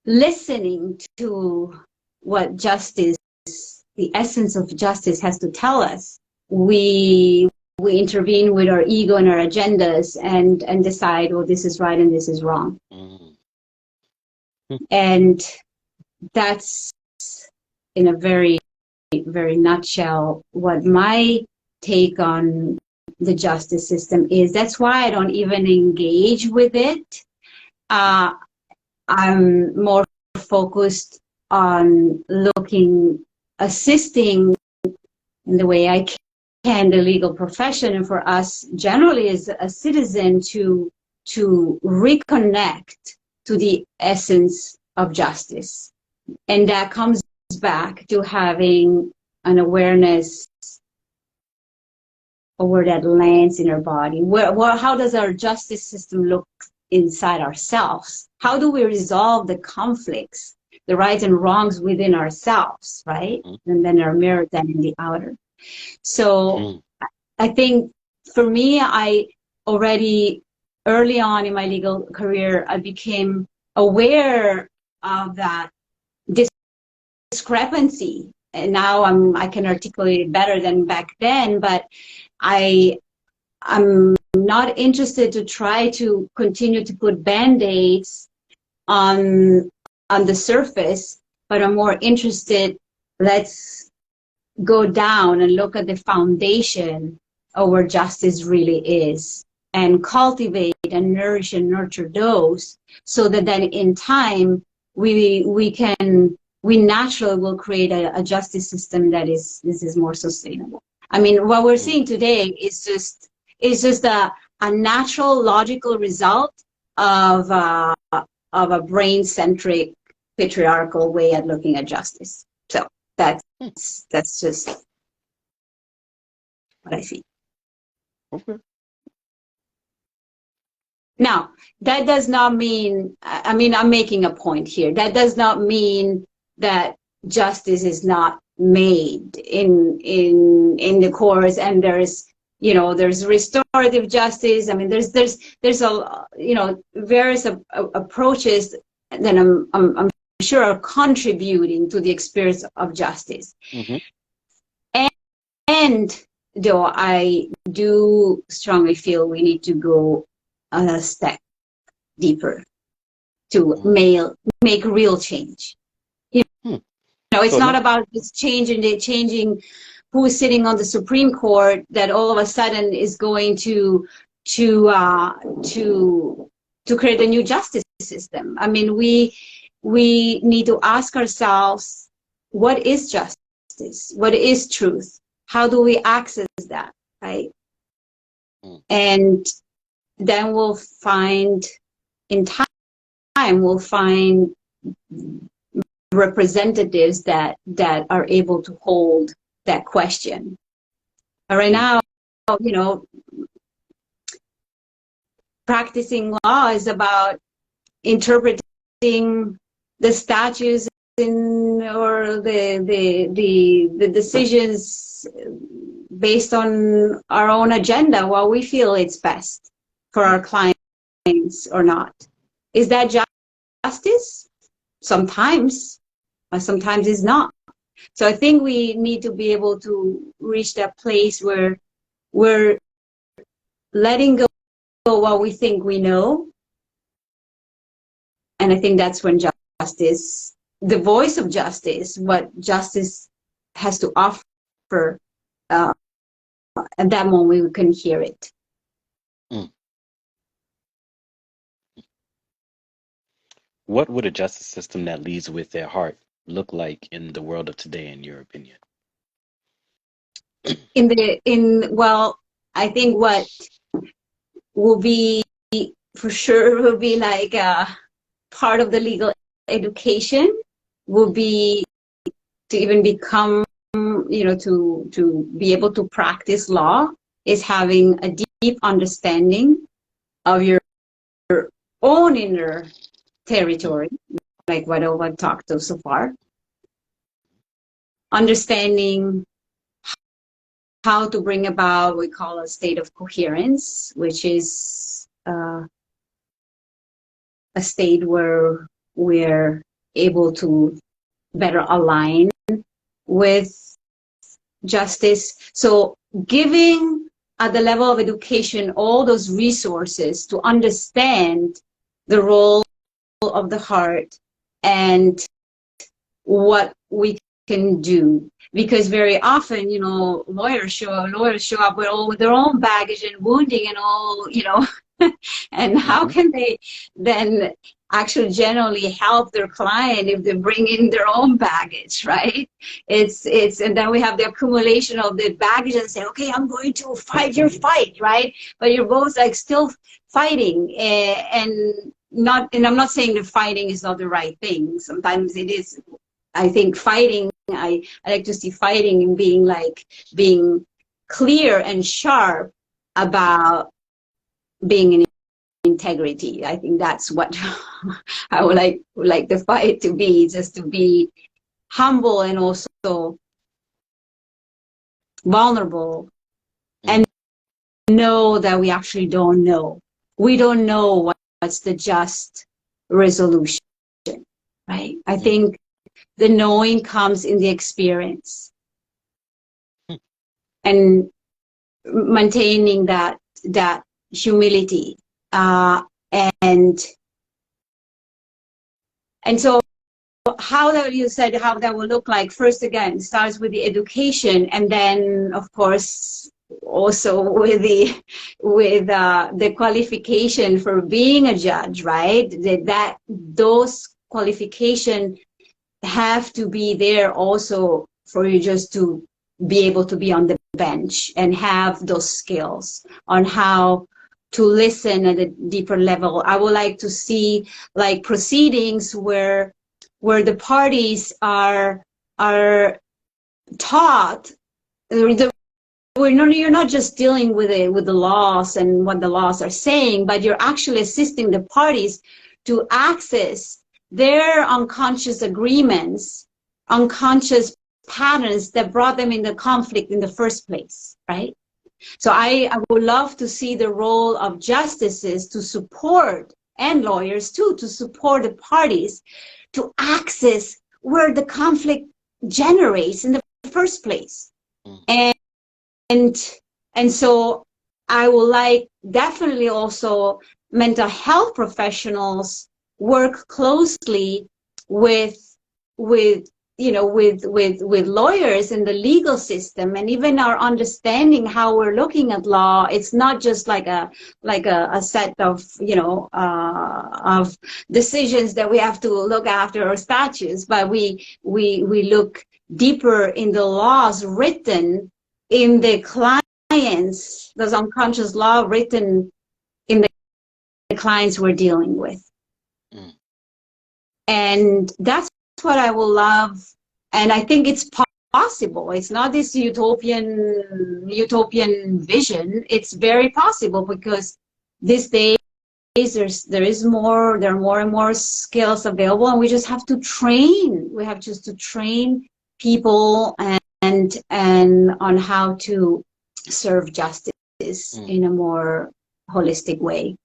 Speaker 2: listening to what justice, the essence of justice, has to tell us, we intervene with our ego and our agendas and decide, oh, this is right and this is wrong. And that's, in a very, very nutshell, what my take on the justice system is. That's why I don't even engage with it. I'm more focused on assisting in the way I can, the legal profession, and for us generally as a citizen, to reconnect to the essence of justice. And that comes back to having an awareness of where that lands in our body. How does our justice system look inside ourselves? How do we resolve the conflicts, the rights and wrongs within ourselves, right? And then are mirrored then in the outer. So I think for me, I already early on in my legal career, I became aware of that discrepancy. And now I can articulate it better than back then, but I'm not interested to try to continue to put band-aids on the surface, but I'm more interested, let's go down and look at the foundation of where justice really is, and cultivate and nourish and nurture those, so that then in time we naturally will create a justice system that is more sustainable. I mean, what we're seeing today is just a natural, logical result of a brain-centric, patriarchal way at looking at justice. So that's just what I see.
Speaker 1: Okay.
Speaker 2: Now, that does not mean, I mean, I'm making a point here. That does not mean that justice is not made in the courts, and there's restorative justice. I mean, there's a, various approaches that I'm sure are contributing to the experience of justice. And though I do strongly feel we need to go a step deeper to make real change. You know, it's
Speaker 1: So
Speaker 2: not about just changing who's sitting on the Supreme Court that all of a sudden is going to create a new justice system. I mean, we need to ask ourselves, what is justice? What is truth? How do we access that, right? And then we'll find, in time, we'll find representatives that are able to hold that question. But right now, you know, practicing law is about interpreting the statutes or the decisions based on our own agenda, what we feel it's best for our clients or not. Is that justice? Sometimes, but sometimes it's not. So I think we need to be able to reach that place where we're letting go what we think we know. And I think that's when justice, the voice of justice, what justice has to offer, at that moment we can hear it.
Speaker 1: what would a justice system that leads with their heart look like in the world of today, in your opinion?
Speaker 2: Well, I think what will be, for sure, will be like part of the legal education will be to even become, you know, to be able to practice law is having a deep understanding of your own inner territory, like what I've talked to so far. Understanding how to bring about what we call a state of coherence, which is a state where we're able to better align with justice. So giving at the level of education all those resources to understand the role of the heart and what we can do. Because very often, you know, lawyers show up with all their own baggage and wounding and all, you know, and how can they then actually generally help their client if they bring in their own baggage, right? It's and then we have the accumulation of the baggage and say, okay, I'm going to fight your fight, right? But you're both like still fighting, and I'm not saying that fighting is not the right thing. Sometimes it is. I think fighting, I like to see fighting in being clear and sharp about being in integrity. I think that's what I would like the fight to be, just to be humble and also vulnerable and know that we actually don't know. We don't know what's the just resolution, right? I think the knowing comes in the experience and maintaining that humility. And so how that you said how that will look like, first again starts with the education, and then of course also with the qualification for being a judge, right? That those qualifications have to be there also for you just to be able to be on the bench and have those skills on how to listen at a deeper level. I would like to see like proceedings where the parties are taught. You're not just dealing with the laws and what the laws are saying, but you're actually assisting the parties to access their unconscious agreements, unconscious patterns that brought them in the conflict in the first place, right? So I would love to see the role of justices to support, and lawyers too, to support the parties to access where the conflict generates in the first place. And so I would like definitely also mental health professionals work closely with with lawyers in the legal system, and even our understanding how we're looking at law, it's not just like a set of of decisions that we have to look after, or statutes, but we look deeper in the laws written in the clients, those unconscious law written in the clients we're dealing with. And that's what I will love, and I think it's possible. It's not this utopian vision. It's very possible, because these days there are more and more skills available, and we just have to train. We have just to train people and on how to serve justice in a more holistic way.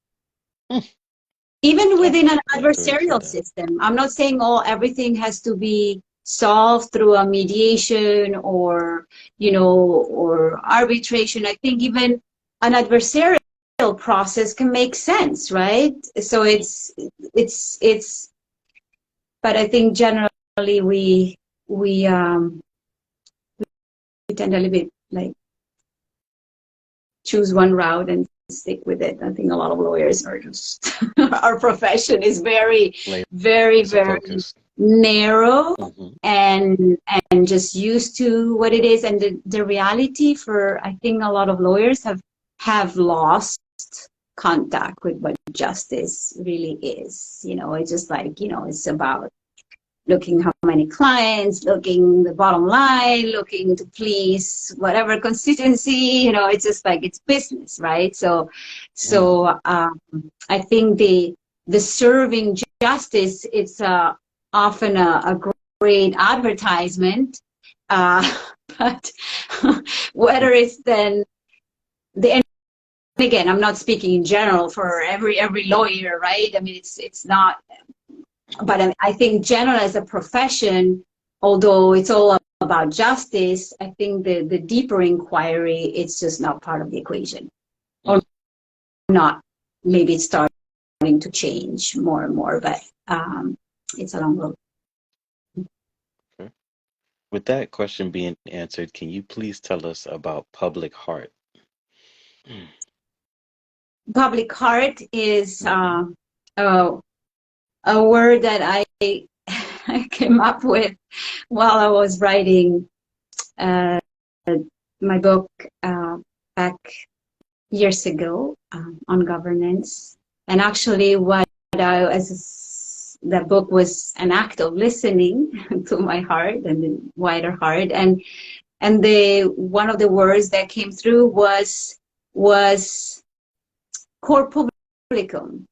Speaker 2: Even within an adversarial system. I'm not saying everything has to be solved through a mediation or arbitration. I think even an adversarial process can make sense, right? So it's but I think generally we tend a little bit like choose one route and stick with it. I think a lot of lawyers are just our profession is very narrow and just used to what it is. And the reality for, I think, a lot of lawyers have lost contact with what justice really is. It's just like, it's about looking how many clients, looking the bottom line, looking to please whatever constituency, it's just like it's business, right? So I think the serving justice, it's often a great advertisement, but whether it's then and again, I'm not speaking in general for every lawyer, right? I mean, it's not. But I think general as a profession, although it's all about justice, I think the deeper inquiry, it's just not part of the equation. Or not. Maybe it's starting to change more and more, but it's a long road.
Speaker 1: Okay. With that question being answered, can you please tell us about public heart?
Speaker 2: Public heart is a word that I came up with while I was writing my book back years ago on governance. And actually, that book was an act of listening to my heart and the wider heart. And one of the words that came through was cor publicum,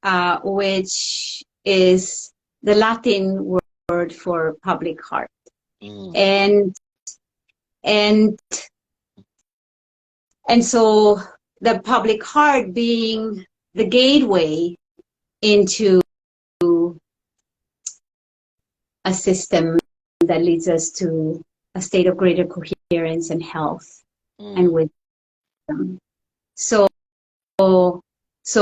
Speaker 2: which is the Latin word for public heart. And so the public heart being the gateway into a system that leads us to a state of greater coherence and health and wisdom. So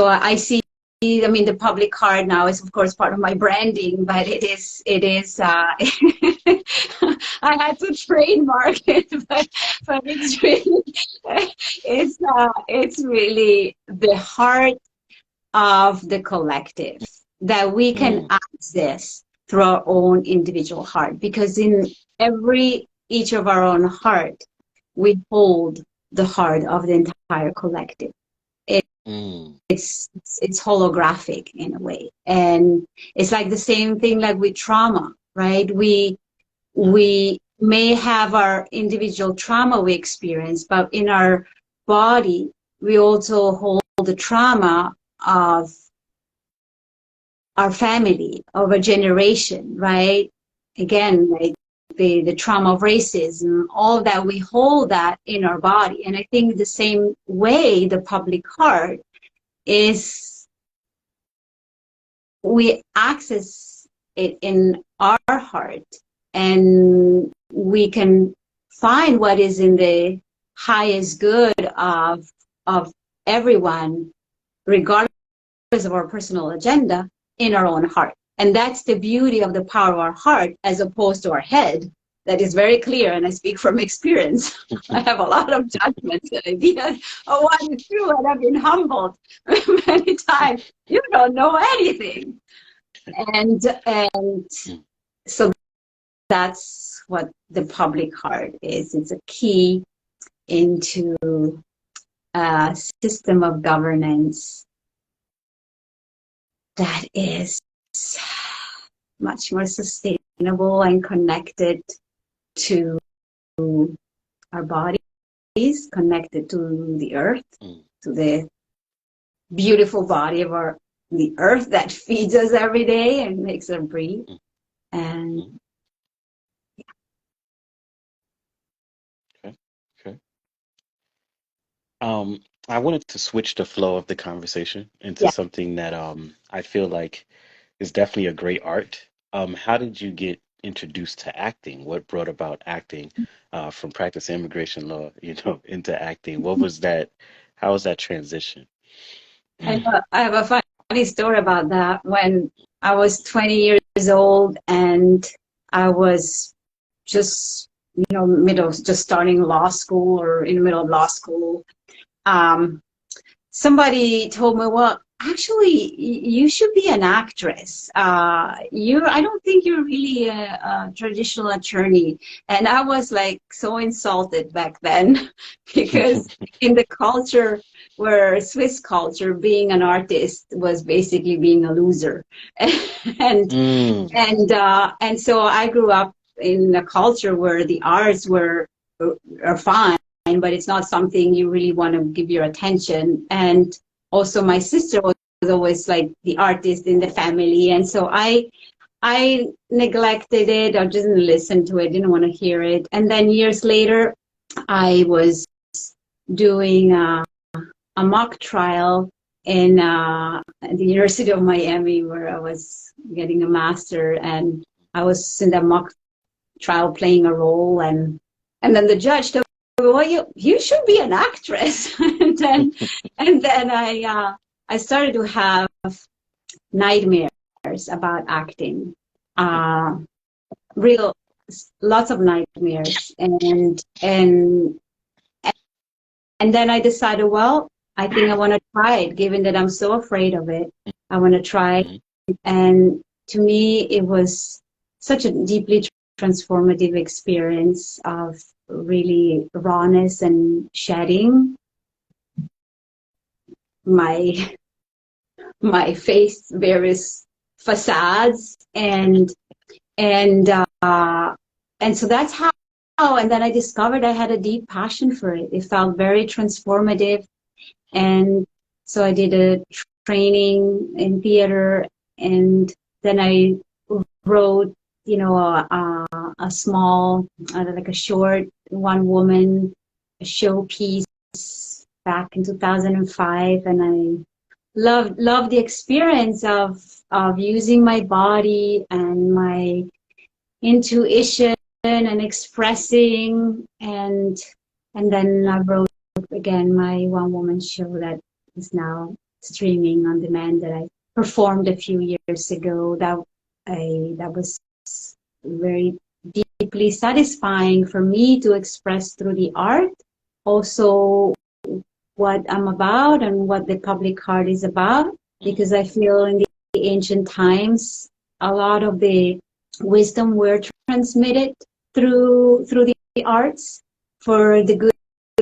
Speaker 2: I see, I mean, the public heart now is, of course, part of my branding, but it is I had to trademark it, but it's really, it's really the heart of the collective that we can access through our own individual heart, because in each of our own heart, we hold the heart of the entire collective. It's holographic in a way, and it's like the same thing like with trauma, right? We may have our individual trauma we experience, but in our body we also hold the trauma of our family, of a generation, right? Again, like the trauma of racism, all that, we hold that in our body. And I think the same way the public heart is, we access it in our heart, and we can find what is in the highest good of everyone, regardless of our personal agenda, in our own heart. And that's the beauty of the power of our heart as opposed to our head. That is very clear, and I speak from experience. I have a lot of judgments and ideas of what is true, and I've been humbled many times. You don't know anything. And so that's what the public heart is. It's a key into a system of governance that is much more sustainable and connected to our bodies, connected to the earth, to the beautiful body of the earth that feeds us every day and makes us breathe. And
Speaker 1: Okay. Okay. I wanted to switch the flow of the conversation into
Speaker 2: yeah.
Speaker 1: something that I feel like is definitely a great art. How did you get introduced to acting? What brought about acting from practicing immigration law, into acting? What was that? How was that transition?
Speaker 2: I have a funny story about that. When I was 20 years old and I was just, just starting law school or in the middle of law school, somebody told me, well, actually, you should be an actress. I don't think you're really a traditional attorney. And I was like so insulted back then because in the culture where Swiss culture, being an artist was basically being a loser. and and so I grew up in a culture where the arts are fine, but it's not something you really want to give your attention. And also my sister was always like the artist in the family. And so I neglected it. I didn't listen to it, didn't want to hear it. And then years later, I was doing a mock trial in the University of Miami, where I was getting a master, and I was in the mock trial playing a role, and then the judge told me, well, you should be an actress. and then I started to have nightmares about acting, real lots of nightmares, and then I decided, well, I think I want to try it, given that I'm so afraid of it. I want to try it. And to me, it was such a deeply transformative experience of really rawness and shedding my face, various facades, and so that's how. And then I discovered I had a deep passion for it. It felt very transformative. And so I did a training in theater, and then I wrote, a small, like a short one-woman showpiece back in 2005, and I loved the experience of using my body and my intuition and expressing, and then I wrote again my one-woman show that is now streaming on demand, that I performed a few years ago. That was very deeply satisfying for me to express through the art also what I'm about and what the public heart is about, because I feel in the ancient times a lot of the wisdom were transmitted through the arts, for the good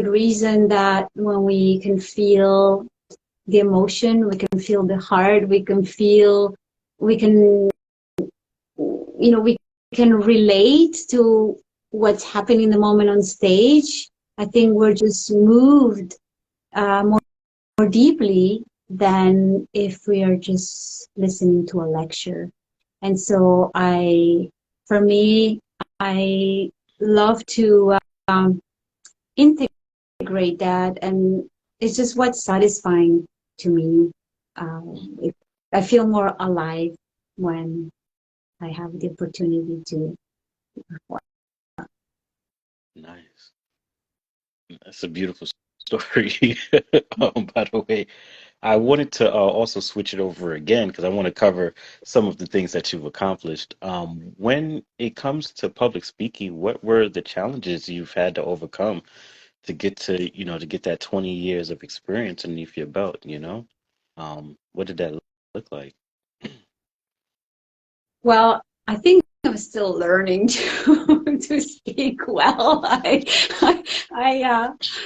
Speaker 2: reason that when we can feel the emotion, we can feel the heart, we can we can relate to what's happening in the moment on stage. I think we're just moved more deeply than if we are just listening to a lecture. And so for me, I love to integrate that, and it's just what's satisfying to me. I feel more alive when I have the opportunity to perform.
Speaker 1: Nice. That's a beautiful story, by the way. I wanted to also switch it over again because I want to cover some of the things that you've accomplished. When it comes to public speaking, what were the challenges you've had to overcome to get to, to get that 20 years of experience underneath your belt, you know? What did that look like?
Speaker 2: Well, I think I'm still learning to speak well.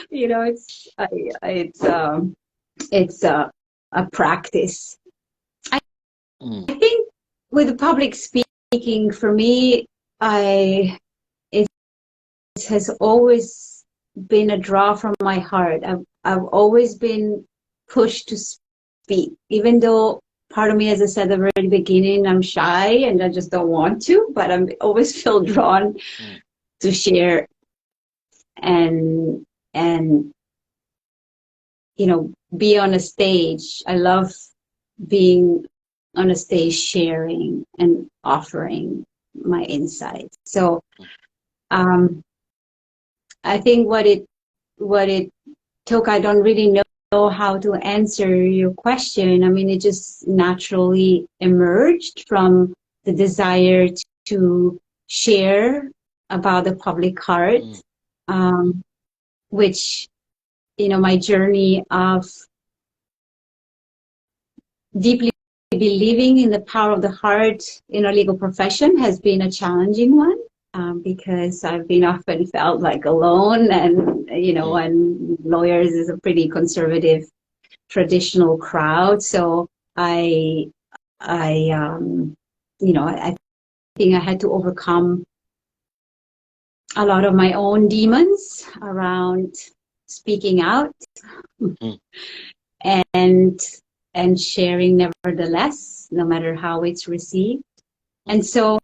Speaker 2: You know, it's a practice.
Speaker 1: Mm,
Speaker 2: I think with the public speaking, for me, I it has always been a draw from my heart. I've always been pushed to speak, even though part of me, as I said at the very beginning, I'm shy and I just don't want to, but I'm always feel drawn
Speaker 1: mm,
Speaker 2: to share and and be on a stage. I love being on a stage sharing and offering my insights. So
Speaker 1: mm,
Speaker 2: um, I think what it took, I don't really know how to answer your question. I mean, it just naturally emerged from the desire to share about the public heart,
Speaker 1: mm,
Speaker 2: um, which, my journey of deeply believing in the power of the heart in our legal profession has been a challenging one, because I've been often felt like alone, and
Speaker 1: mm,
Speaker 2: and lawyers is a pretty conservative traditional crowd. So I think I had to overcome a lot of my own demons around speaking out
Speaker 1: mm,
Speaker 2: and and sharing nevertheless, no matter how it's received.
Speaker 1: mm.
Speaker 2: And so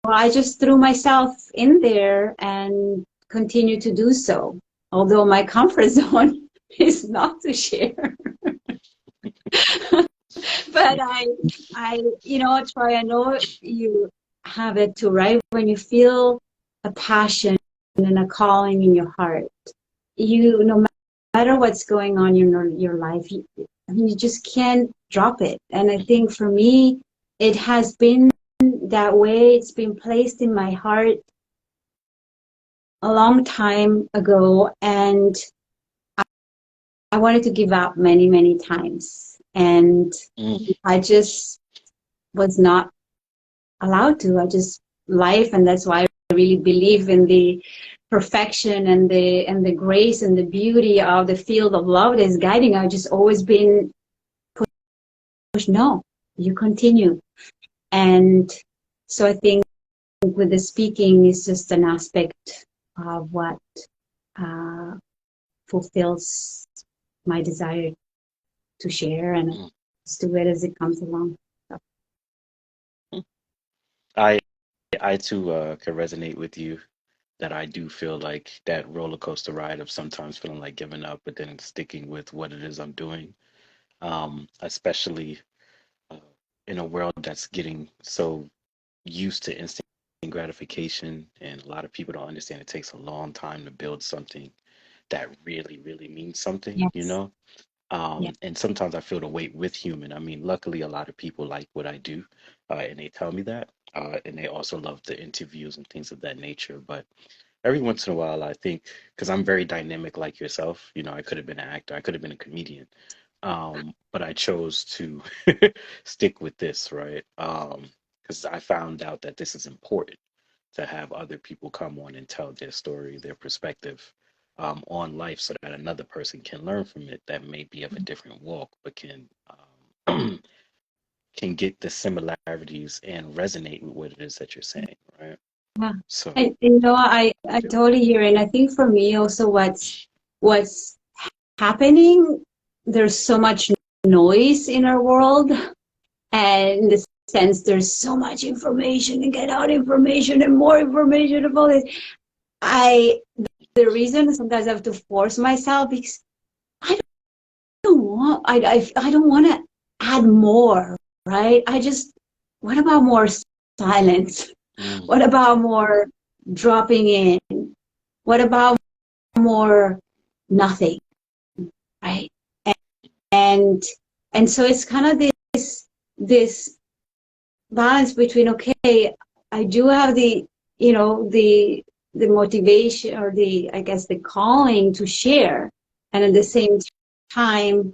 Speaker 2: I just threw myself in there and continue to do so, although my comfort zone is not to share. But Troy, I know you have it too, right? When you feel a passion and a calling in your heart, no matter what's going on in your life, you just can't drop it. And I think for me, it has been that way. It's been placed in my heart a long time ago, and I wanted to give up many, many times. And
Speaker 1: Mm.
Speaker 2: I just was not allowed to. Life, and that's why I really believe in the perfection and the grace and the beauty of the field of love that is guiding. I've just always been pushed. No, you continue. And so I think with the speaking is just an aspect of what uh, fulfills my desire to share, and
Speaker 1: Mm.
Speaker 2: just do it as it comes along. So,
Speaker 1: I I too can resonate with you that I do feel like that roller coaster ride of sometimes feeling like giving up, but then sticking with what it is I'm doing. Especially uh, in a world that's getting so used to instant gratification, and a lot of people don't understand it takes a long time to build something that really, really means something, you
Speaker 2: yes,
Speaker 1: know?
Speaker 2: yeah.
Speaker 1: And sometimes I feel the weight with human. I mean, luckily, a lot of people like what I do, and they tell me that. And they also love the interviews and things of that nature. But every once in a while, I think, because I'm very dynamic like yourself, I could have been an actor, I could have been a comedian, but I chose to stick with this, right? Because I found out that this is important to have other people come on and tell their story, their perspective on life, so that another person can learn from it that may be of a different walk, but can get the similarities and resonate with what it is that you're saying, right?
Speaker 2: Yeah.
Speaker 1: So
Speaker 2: And
Speaker 1: I
Speaker 2: I
Speaker 1: feel that.
Speaker 2: totally hear, and I think for me also what's happening, there's so much noise in our world, and in the sense there's so much information and get out information and more information about it. I The reason sometimes I have to force myself, because I I don't want to add more, right? What about more silence?
Speaker 1: Mm,
Speaker 2: What about more dropping in? What about more nothing, right? And And so it's kind of this balance between, okay, I do have the, you know, the motivation, or the, I guess, the calling to share, and at the same time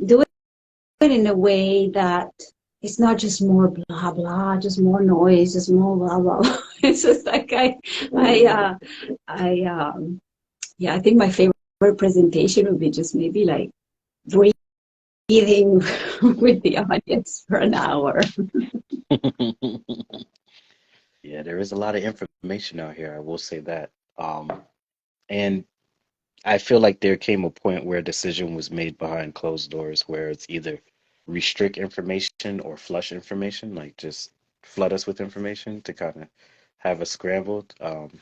Speaker 2: do it in a way that it's not just more blah blah, just more noise, just more blah blah. It's just like yeah, I think my favorite presentation would be just maybe like breathing with the audience for an hour.
Speaker 1: Yeah, there is a lot of information out here, I will say that. And I feel like there came a point where a decision was made behind closed doors where it's either restrict information or flush information, like just flood us with information to kind of have us scrambled.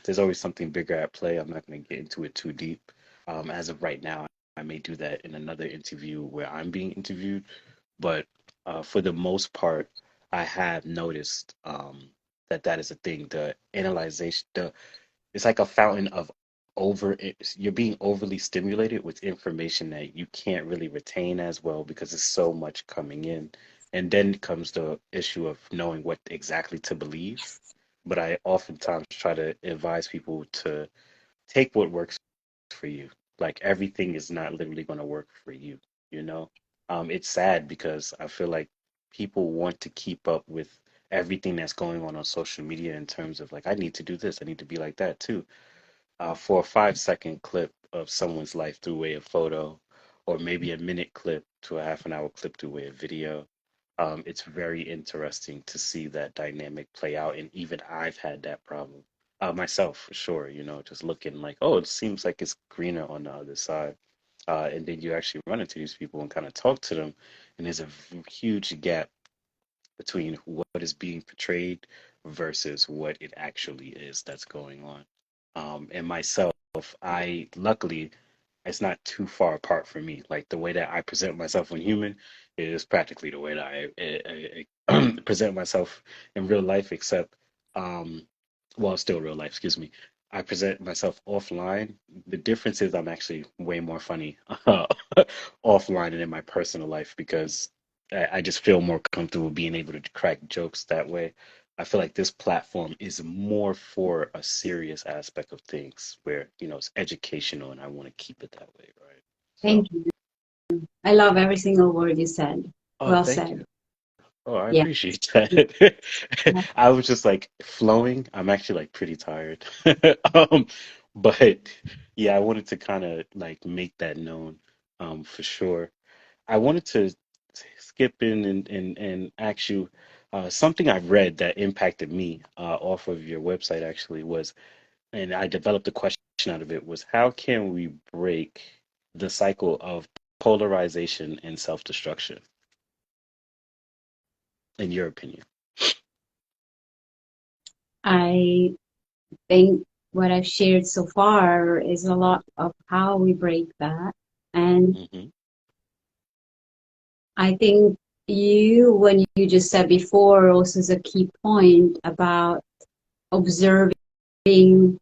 Speaker 1: There's always something bigger at play. I'm not going to get into it too deep. As of right now, I may do that in another interview where I'm being interviewed. But for the most part, I have noticed that that is a thing. The analyzation, it's like a fountain of you're being overly stimulated with information that you can't really retain as well because there's so much coming in. And then comes the issue of knowing what exactly to believe. But I oftentimes try to advise people to take what works for you. Like everything is not literally going to work for you, you know? It's sad because I feel like people want to keep up with everything that's going on social media in terms of like, I need to do this, I need to be like that too. For a 5 second clip of someone's life through way of photo, or maybe a minute clip to a half an hour clip through way of video. It's very interesting to see that dynamic play out, and even I've had that problem myself for sure. You know, just looking like, oh, it seems like it's greener on the other side, and then you actually run into these people and kind of talk to them, and there's a huge gap between what is being portrayed versus what it actually is that's going on. And myself, I luckily, it's not too far apart from me. Like the way that I present myself when human is practically the way that I present myself in real life, except, well, still real life, excuse me. I present myself offline. The difference is I'm actually way more funny offline and in my personal life because I just feel more comfortable being able to crack jokes that way. I feel like this platform is more for a serious aspect of things where, you know, it's educational and I want to keep it that way, right? So,
Speaker 2: Thank you. I love every single word you said.
Speaker 1: oh,
Speaker 2: Well
Speaker 1: thank
Speaker 2: said.
Speaker 1: you. Oh, I
Speaker 2: Yeah.
Speaker 1: appreciate that. I was just like flowing. I'm actually like pretty tired. Um, but yeah, I wanted to kind of like make that known, for sure. I wanted to skip in and ask you something I've read that impacted me off of your website actually was, and I developed a question out of it was how can we break the cycle of polarization and self-destruction, in your opinion?
Speaker 2: I think what I've shared so far is a lot of how we break that. And
Speaker 1: Hmm.
Speaker 2: I think when you just said before, also is a key point about observing, you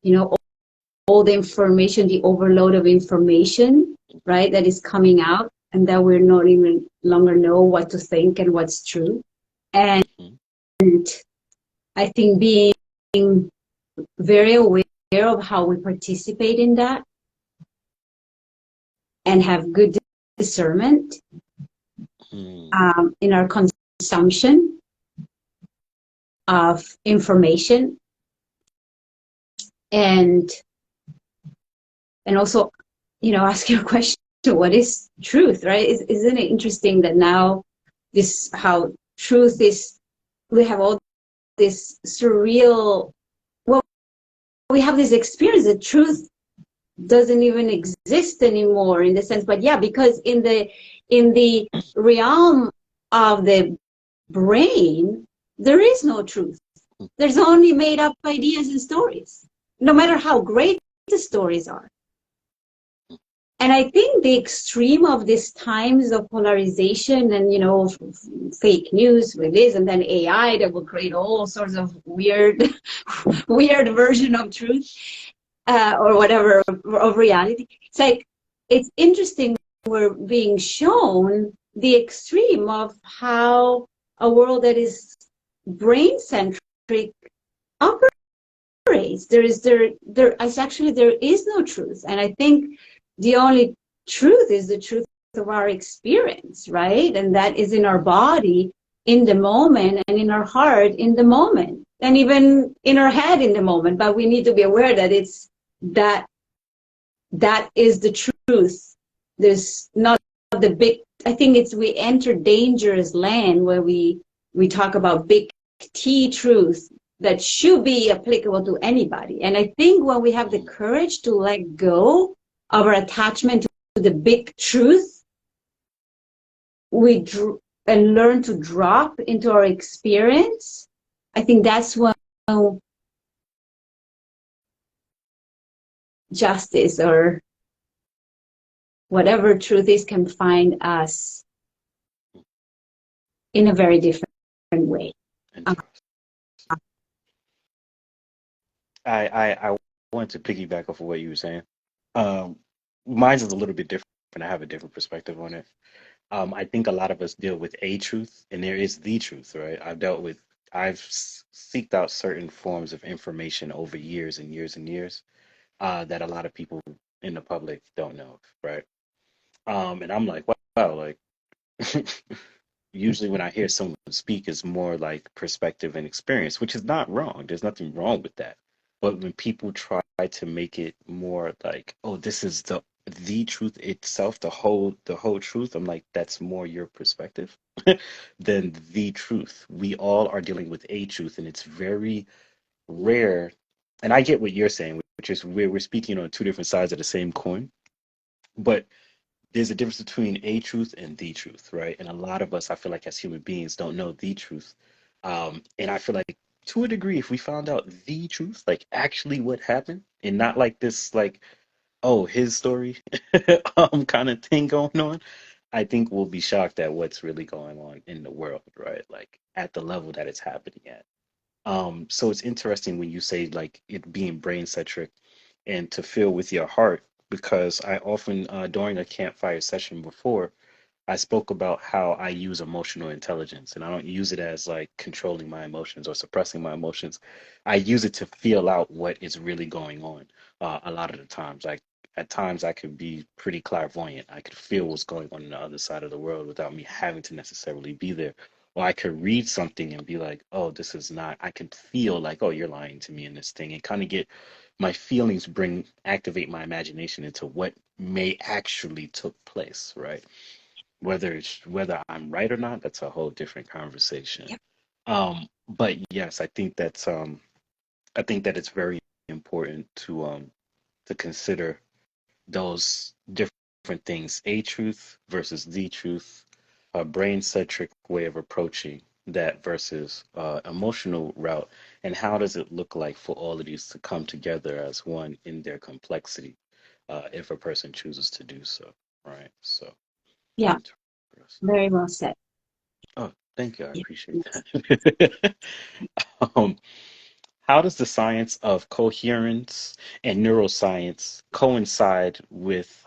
Speaker 2: know, all the information, the overload of information, right, that is coming out, and that we're not even longer know what to think and what's true. And
Speaker 1: Hmm.
Speaker 2: I think being very aware of how we participate in that and have good discernment
Speaker 1: Hmm.
Speaker 2: in our consumption of information, and also, you know, ask your question, what is truth, right? Isn't it interesting that now this, how truth is, we have all this surreal, well, we have this experience that truth doesn't even exist anymore in the sense, but yeah, because in the realm of the brain, there is no truth. There's only made up ideas and stories, no matter how great the stories are. And I think the extreme of these times of polarization and, you know, fake news with this, and then AI that will create all sorts of weird, weird version of truth, or whatever, of reality. It's like, it's interesting we're being shown the extreme of how a world that is brain-centric operates. There is no truth. And I think the only truth is the truth of our experience, right? And that is in our body in the moment, and in our heart in the moment, and even in our head in the moment. But we need to be aware that it's that is the truth. There's not the big, I think it's, we enter dangerous land where we talk about big T truth that should be applicable to anybody. And I think when we have the courage to let go of our attachment to the big truth, and learn to drop into our experience, I think that's when justice, or whatever truth is, can find us in a very different way.
Speaker 1: I wanted to piggyback off of what you were saying. Mine's is a little bit different. I have a different perspective on it. I think a lot of us deal with a truth, and there is the truth, right? I've seeked out certain forms of information over years and years and years that a lot of people in the public don't know, right? And I'm like, wow, like usually when I hear someone speak, it's more like perspective and experience, which is not wrong. There's nothing wrong with that. But when people try to make it more like, oh, this is the truth itself, the whole truth, I'm like, that's more your perspective than the truth. We all are dealing with a truth, and it's very rare. And I get what you're saying, which is we're speaking on two different sides of the same coin, but there's a difference between a truth and the truth, right? And a lot of us, I feel like, as human beings, don't know the truth. And I feel like, to a degree, if we found out the truth, like actually what happened, and not like this, like, oh, his story, kind of thing going on, I think we'll be shocked at what's really going on in the world, right? Like at the level that it's happening at. So it's interesting when you say like it being brain centric and to feel with your heart, because I often, during a campfire session before, I spoke about how I use emotional intelligence, and I don't use it as like controlling my emotions or suppressing my emotions. I use it to feel out what is really going on. A lot of the times, like at times, I could be pretty clairvoyant. I could feel what's going on the other side of the world without me having to necessarily be there. Or I could read something and be like, oh, this is not, I could feel like, oh, you're lying to me in this thing, and kind of get my feelings activate my imagination into what may actually took place, right? Whether I'm right or not, that's a whole different conversation.
Speaker 2: Yep.
Speaker 1: But yes, I think that it's very important to consider those different things, a truth versus the truth, a brain-centric way of approaching that versus emotional route, and how does it look like for all of these to come together as one in their complexity, if a person chooses to do so, right? So,
Speaker 2: Yeah,
Speaker 1: interesting.
Speaker 2: very well said.
Speaker 1: Oh, thank you. I appreciate
Speaker 2: Yes.
Speaker 1: that. Um, how does the science of coherence and neuroscience coincide with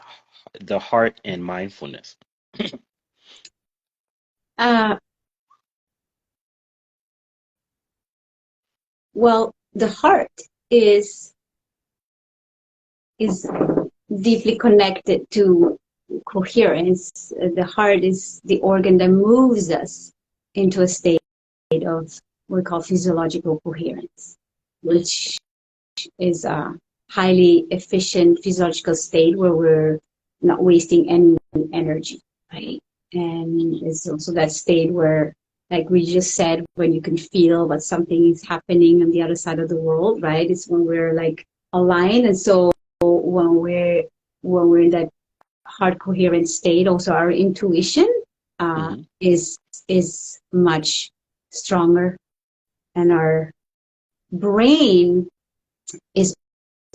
Speaker 1: the heart and mindfulness?
Speaker 2: Uh, well, the heart is is deeply connected to coherence. The heart is the organ that moves us into a state of what we call physiological coherence, which is a highly efficient physiological state where we're not wasting any energy, right? And it's also that state where, like we just said, when you can feel that something is happening on the other side of the world, right? It's when we're like aligned. And so when we're in that heart coherent state, also our intuition
Speaker 1: Hmm.
Speaker 2: is much stronger, and our brain is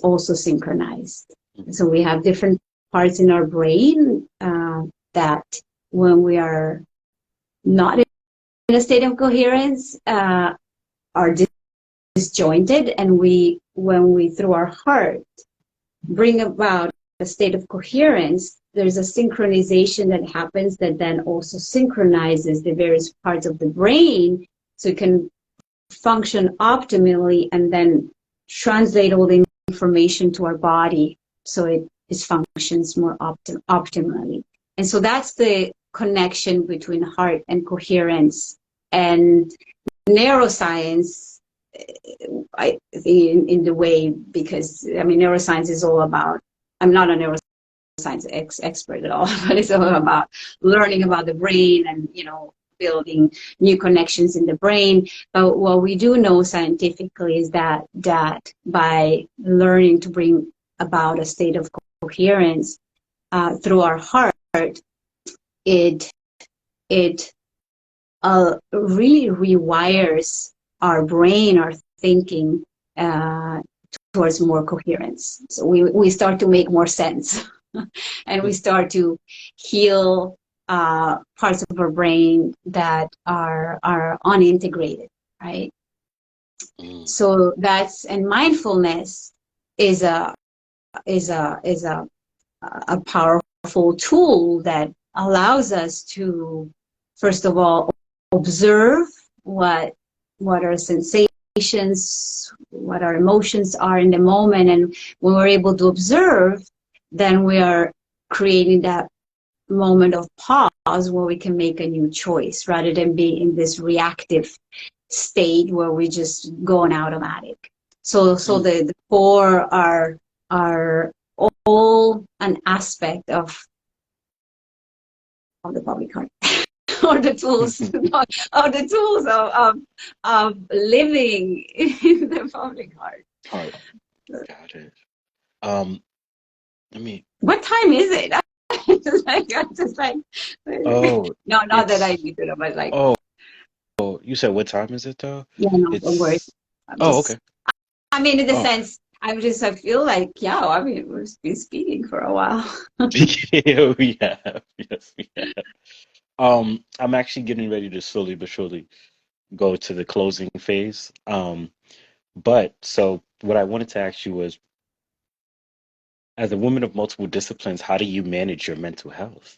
Speaker 2: also synchronized.
Speaker 1: Hmm.
Speaker 2: So we have different parts in our brain that when we are not in a state of coherence are disjointed, and when we through our heart bring about a state of coherence, there's a synchronization that happens that then also synchronizes the various parts of the brain so it can function optimally and then translate all the information to our body so it functions more optimally. And so that's the connection between heart and coherence. And neuroscience, I think in the way, because I mean, neuroscience is all about, I'm not a neuroscience expert at all, but it's all about learning about the brain and, you know, building new connections in the brain. But what we do know scientifically is that by learning to bring about a state of coherence through our heart, it really rewires our brain, our thinking towards more coherence. So we start to make more sense, and we start to heal parts of our brain that are unintegrated, right? So that's, and mindfulness is a powerful tool that allows us to, first of all, observe what our sensations, what our emotions are in the moment. And when we're able to observe, then we are creating that moment of pause where we can make a new choice rather than being in this reactive state where we just go on automatic. So the four are all an aspect of the public heart. Or the tools, or the tools of living in the public heart.
Speaker 1: Got it. Let me.
Speaker 2: What time is it? I'm just like.
Speaker 1: Oh.
Speaker 2: No, not that I need to know, but like.
Speaker 1: Oh, you said what time is it though?
Speaker 2: Yeah, no, don't worry.
Speaker 1: Okay.
Speaker 2: I mean, in the sense, I feel like, yeah, I mean, we've been speaking for a while.
Speaker 1: Yeah, we have. Yes, we have. I'm actually getting ready to slowly but surely go to the closing phase. But so what I wanted to ask you was, as a woman of multiple disciplines, how do you manage your mental health?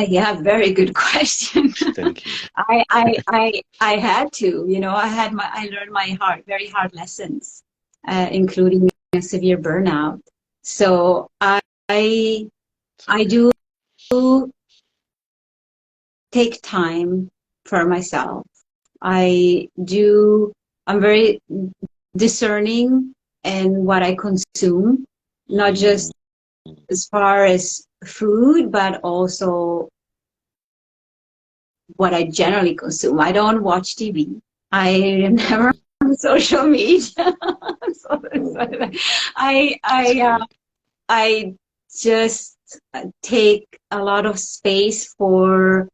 Speaker 2: Yeah, very good question.
Speaker 1: Thank you.
Speaker 2: I had to, you know, I learned my very hard lessons, including a severe burnout. So I do take time for myself. I'm very discerning in what I consume, not just as far as food, but also what I generally consume. I don't watch TV. I am never on social media. I just take a lot of space for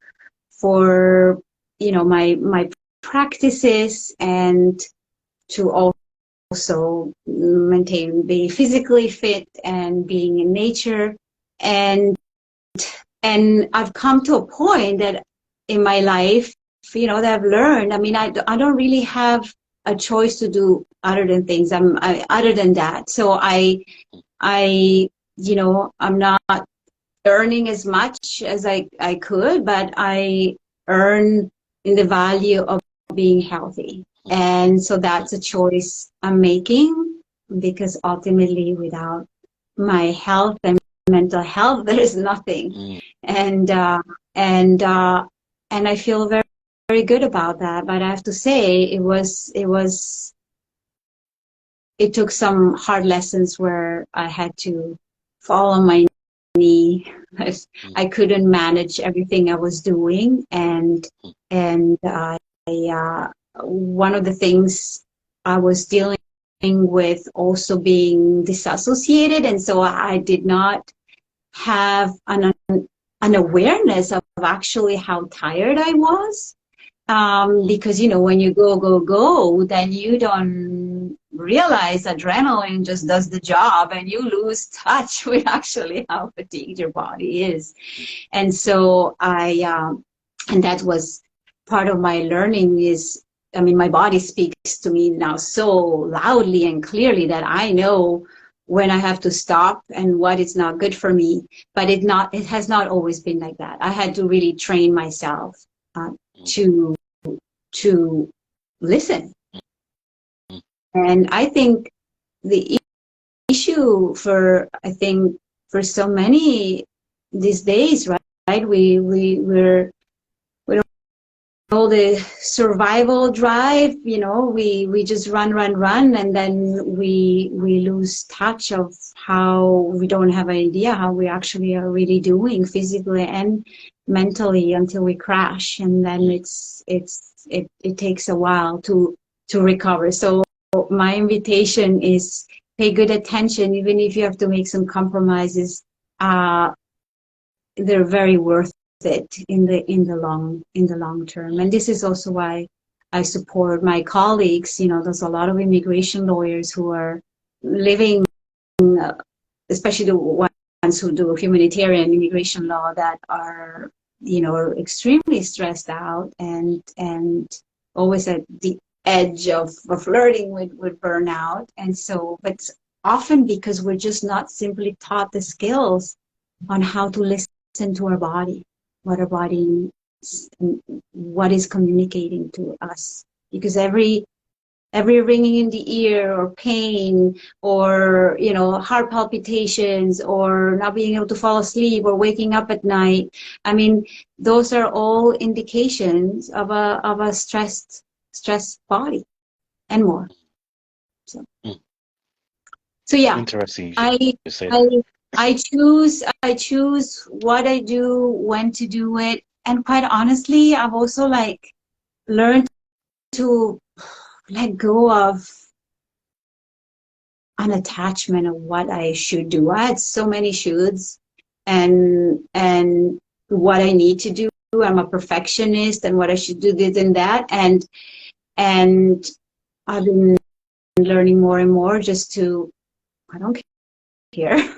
Speaker 2: you know my practices, and to also maintain being physically fit and being in nature. And I've come to a point that in my life, you know, that I've learned, I mean, I don't really have a choice to do other than things. Other than that. So I, you know, I'm not earning as much as I could, but I earn in the value of being healthy. And so that's a choice I'm making, because ultimately without my health and mental health, there is nothing. And I feel very, very good about that. But I have to say, it took some hard lessons where I had to fall on my knee. I couldn't manage everything I was doing, and one of the things I was dealing with also being disassociated, and so I did not have an awareness of actually how tired I was. Because, you know, when you go, then you don't realize adrenaline just does the job, and you lose touch with actually how fatigued your body is. And so and that was part of my learning is, I mean, my body speaks to me now so loudly and clearly that I know when I have to stop and what is not good for me. But it has not always been like that. I had to really train myself uh, to to listen. And I think the issue for, I think, for so many these days, right? We're all the survival drive, we just run, and then we lose touch of how we don't have an idea how we actually are really doing physically and mentally until we crash, and then it takes a while to recover. So my invitation is pay good attention, even if you have to make some compromises. They're very worth it in the long term. And this is also why I support my colleagues. There's a lot of immigration lawyers who are living, especially the ones who do humanitarian immigration law, that are extremely stressed out and always at the edge of flirting with burnout. And so, but often because we're just not simply taught the skills on how to listen to our body, what our body needs, and what is communicating to us. Because every ringing in the ear, or pain, or heart palpitations, or not being able to fall asleep, or waking up at night, I mean, those are all indications of a stressed body and more. So, yeah,
Speaker 1: Interesting.
Speaker 2: I
Speaker 1: You say that.
Speaker 2: I I choose what I do, when to do it, and quite honestly, I've also learned to let go of an attachment of what I should do. I had so many shoulds, and what I need to do. I'm a perfectionist, and what I should do, this and that, and I've been learning more and more just to, I don't care.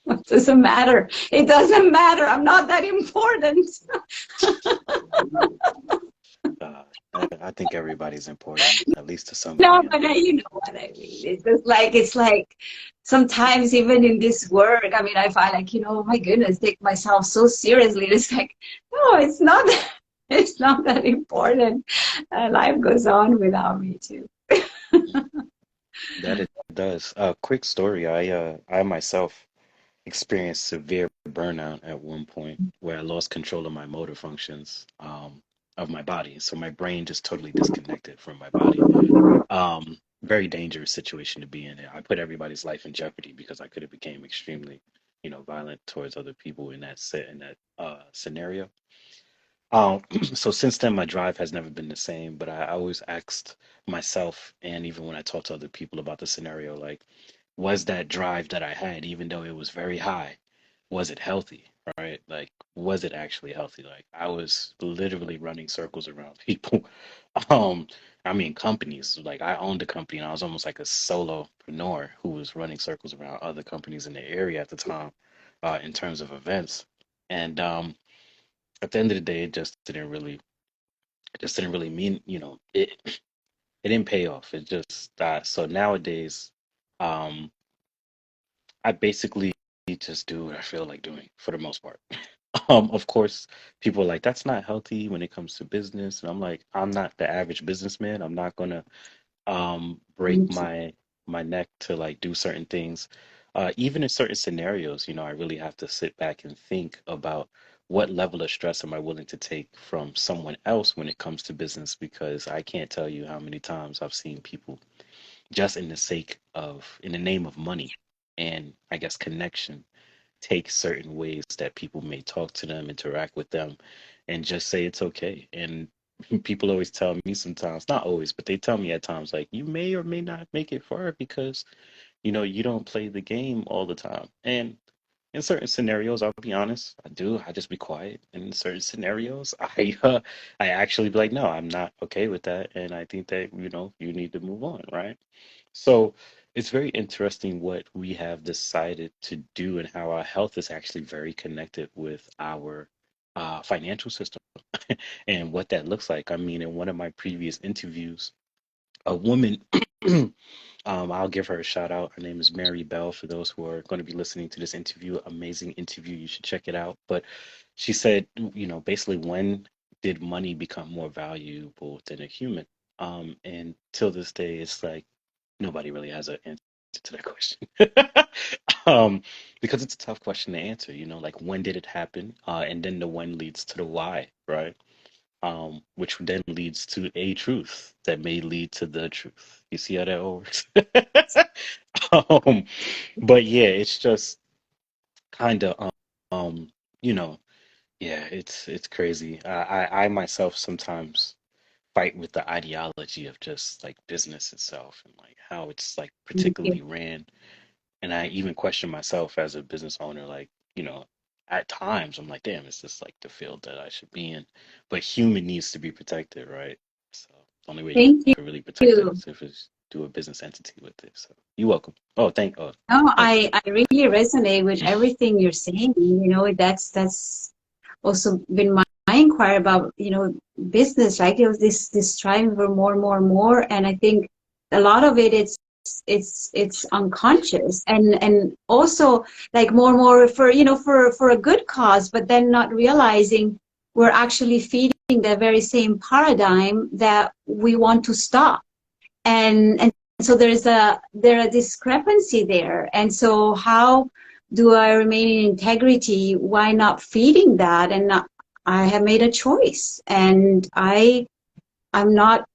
Speaker 2: It doesn't matter. It doesn't matter. I'm not that important.
Speaker 1: I think everybody's important, at least to
Speaker 2: No,
Speaker 1: somebody.
Speaker 2: but you know what I mean. It's like sometimes even in this work, I mean, I find oh my goodness, take myself so seriously. It's like, no, it's not. It's not that important. Life goes on without me too.
Speaker 1: That it does. Quick story. I myself experienced severe burnout at one point where I lost control of my motor functions, of my body. So my brain just totally disconnected from my body. Very dangerous situation to be in. I put everybody's life in jeopardy because I could have became extremely, violent towards other people in that scenario. So since then, my drive has never been the same, but I always asked myself, and even when I talk to other people about the scenario, like, was that drive that I had, even though it was very high, was it healthy, right? Like, was it actually healthy? Like, I was literally running circles around people. Um, I mean, companies. Like, I owned a company, and I was almost like a solopreneur who was running circles around other companies in the area at the time, in terms of events. And at the end of the day, it just didn't really mean, it didn't pay off. It just so nowadays, um, I basically just do what I feel like doing for the most part. Of course, people are like, that's not healthy when it comes to business. And I'm like, I'm not the average businessman. I'm not gonna break my neck to like do certain things. Even in certain scenarios, I really have to sit back and think about what level of stress am I willing to take from someone else when it comes to business, because I can't tell you how many times I've seen people just in the name of money and I guess connection, take certain ways that people may talk to them, interact with them, and just say it's okay. And people always tell me sometimes, not always, but they tell me at times, like, you may or may not make it far because, you don't play the game all the time. And in certain scenarios, I'll be honest, I do. I just be quiet. And in certain scenarios, I actually be like, no, I'm not okay with that, and I think that you need to move on, right? So it's very interesting what we have decided to do and how our health is actually very connected with our financial system and what that looks like. I mean, in one of my previous interviews, a woman I'll give her a shout out. Her name is Mary Bell. For those who are going to be listening to this interview, amazing interview. You should check it out. But she said, basically, when did money become more valuable than a human? And till this day, it's like nobody really has an answer to that question. Um, because it's a tough question to answer, like when did it happen? And then the when leads to the why, right? Which then leads to a truth that may lead to the truth. You see how that all works? um, but yeah, it's just kind of um, you know, yeah, it's crazy. I myself sometimes fight with the ideology of just like business itself and like how it's like
Speaker 2: Thank you.
Speaker 1: particularly ran. And I even question myself as a business owner, like, at times I'm like, damn, is this like the field that I should be in? But human needs to be protected, right? So the only way you
Speaker 2: Thank
Speaker 1: can really protect it
Speaker 2: you.
Speaker 1: is if it's do a business entity with it. So you're welcome.
Speaker 2: No,
Speaker 1: Thanks,
Speaker 2: I
Speaker 1: Frank.
Speaker 2: really resonate with everything you're saying. That's also been my inquiry about, business, right? There was this striving for more and more and more. And I think a lot of it's unconscious and also like more and more for, for a good cause, but then not realizing we're actually feeding the very same paradigm that we want to stop. And so there a discrepancy there. And so how do I remain in integrity? Why not feeding that? And not, I have made a choice, and I'm not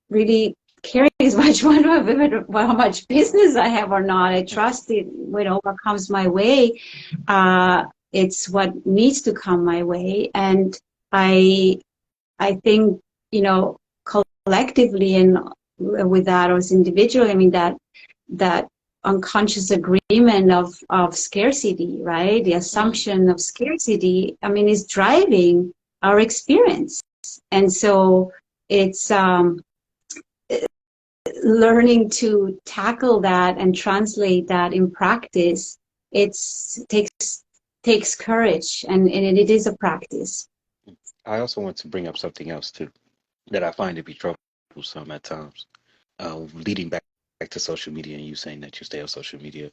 Speaker 2: really caring as much how much business I have or not. I trust it when what comes my way. It's what needs to come my way, and I I think, collectively and with that or as individual, I mean that unconscious agreement of scarcity, right? The
Speaker 1: Mm,
Speaker 2: assumption of scarcity, I mean, is driving our experience. And so it's learning to tackle that and translate that in practice. It's takes courage, and it is a practice.
Speaker 1: mm. I also want to bring up something else too that I find to be troublesome at times. Leading back to social media and you saying that you stay on social media.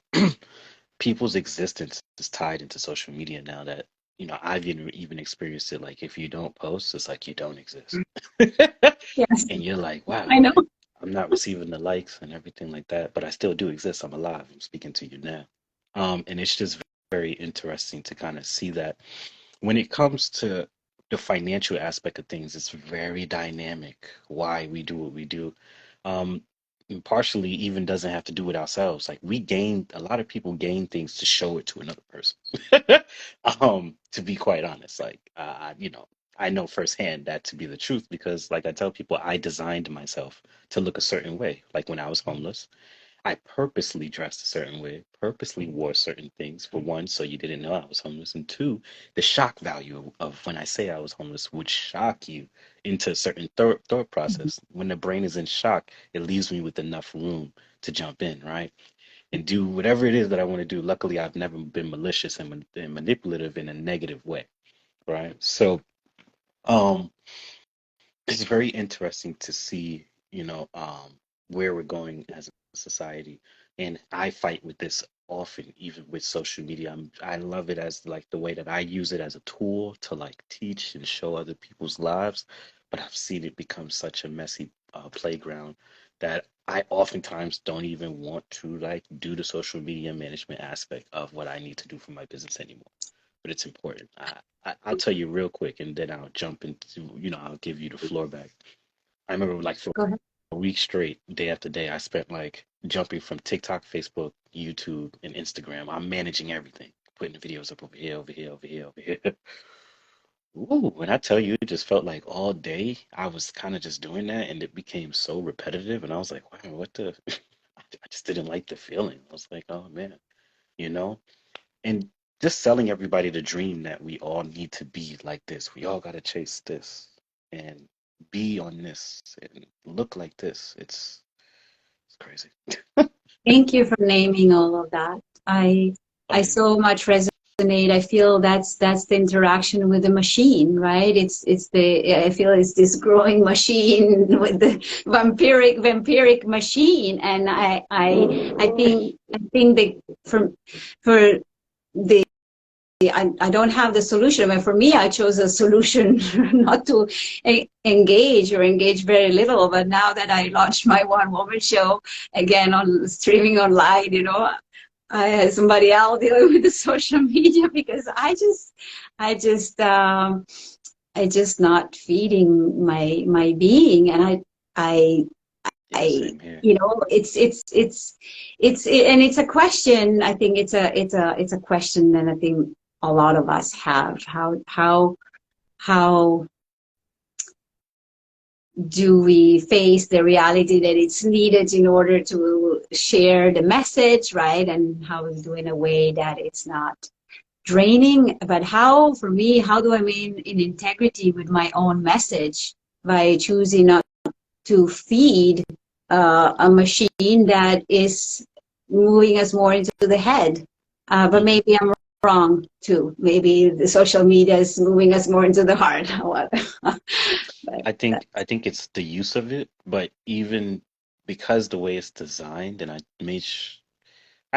Speaker 1: People's existence is tied into social media now that I've even experienced it. Like if you don't post, it's like you don't exist.
Speaker 2: Yes,
Speaker 1: And you're like, wow,
Speaker 2: I know.
Speaker 1: like I'm not receiving the likes and everything like that, but I still do exist. I'm alive. I'm speaking to you now. And it's just very interesting to kind of see that when it comes to the financial aspect of things, it's very dynamic why we do what we do. Um, and partially even doesn't have to do with ourselves. Like a lot of people gain things to show it to another person. To be quite honest, like, I know firsthand that to be the truth because, like I tell people, I designed myself to look a certain way. Like when I was homeless, I purposely dressed a certain way, purposely wore certain things. For one, so you didn't know I was homeless, and two, the shock value of when I say I was homeless would shock you into a certain thought process. When the brain is in shock, it leaves me with enough room to jump in, right, and do whatever it is that I want to do. Luckily, I've never been malicious and manipulative in a negative way, right? So, um, it's very interesting to see, where we're going as a society. And I fight with this often, even with social media. I love it as like the way that I use it as a tool to like teach and show other people's lives. But I've seen it become such a messy playground that I oftentimes don't even want to like do the social media management aspect of what I need to do for my business anymore. But it's important. I'll tell you real quick, and then I'll jump into, I'll give you the floor back. I remember like for
Speaker 2: Go ahead.
Speaker 1: a week straight, day after day, I spent like jumping from TikTok, Facebook, YouTube, and Instagram. I'm managing everything, putting the videos up over here, over here, over here, over here. Ooh, when I tell you, it just felt like all day I was kind of just doing that, and it became so repetitive. And I was like, wow, what the? I just didn't like the feeling. I was like, oh man, you know? And just selling everybody the dream that we all need to be like this. We all got to chase this and be on this and look like this. It's crazy.
Speaker 2: Thank you for naming all of that. I
Speaker 1: Oh
Speaker 2: I
Speaker 1: yeah.
Speaker 2: so much resonate resonate. I feel that's the interaction with the machine, right? It's the I feel it's this growing machine with the vampiric machine, and I think that for the I don't have the solution. But for me, I chose a solution not to engage very little. But now that I launched my one woman show again on streaming online, I had somebody else dealing with the social media because I just not feeding my being, and I
Speaker 1: Yeah, same here.
Speaker 2: and it's a question. I think it's a question that I think a lot of us have. How do we face the reality that it's needed in order to share the message, right? And how we do in a way that it's not draining. But for me, how do I mean in integrity with my own message by choosing not to feed a machine that is moving us more into the head. But
Speaker 1: Hmm.
Speaker 2: maybe I'm wrong too. Maybe the social media is moving us more into the heart. But
Speaker 1: I think it's the use of it, but even because the way it's designed, and I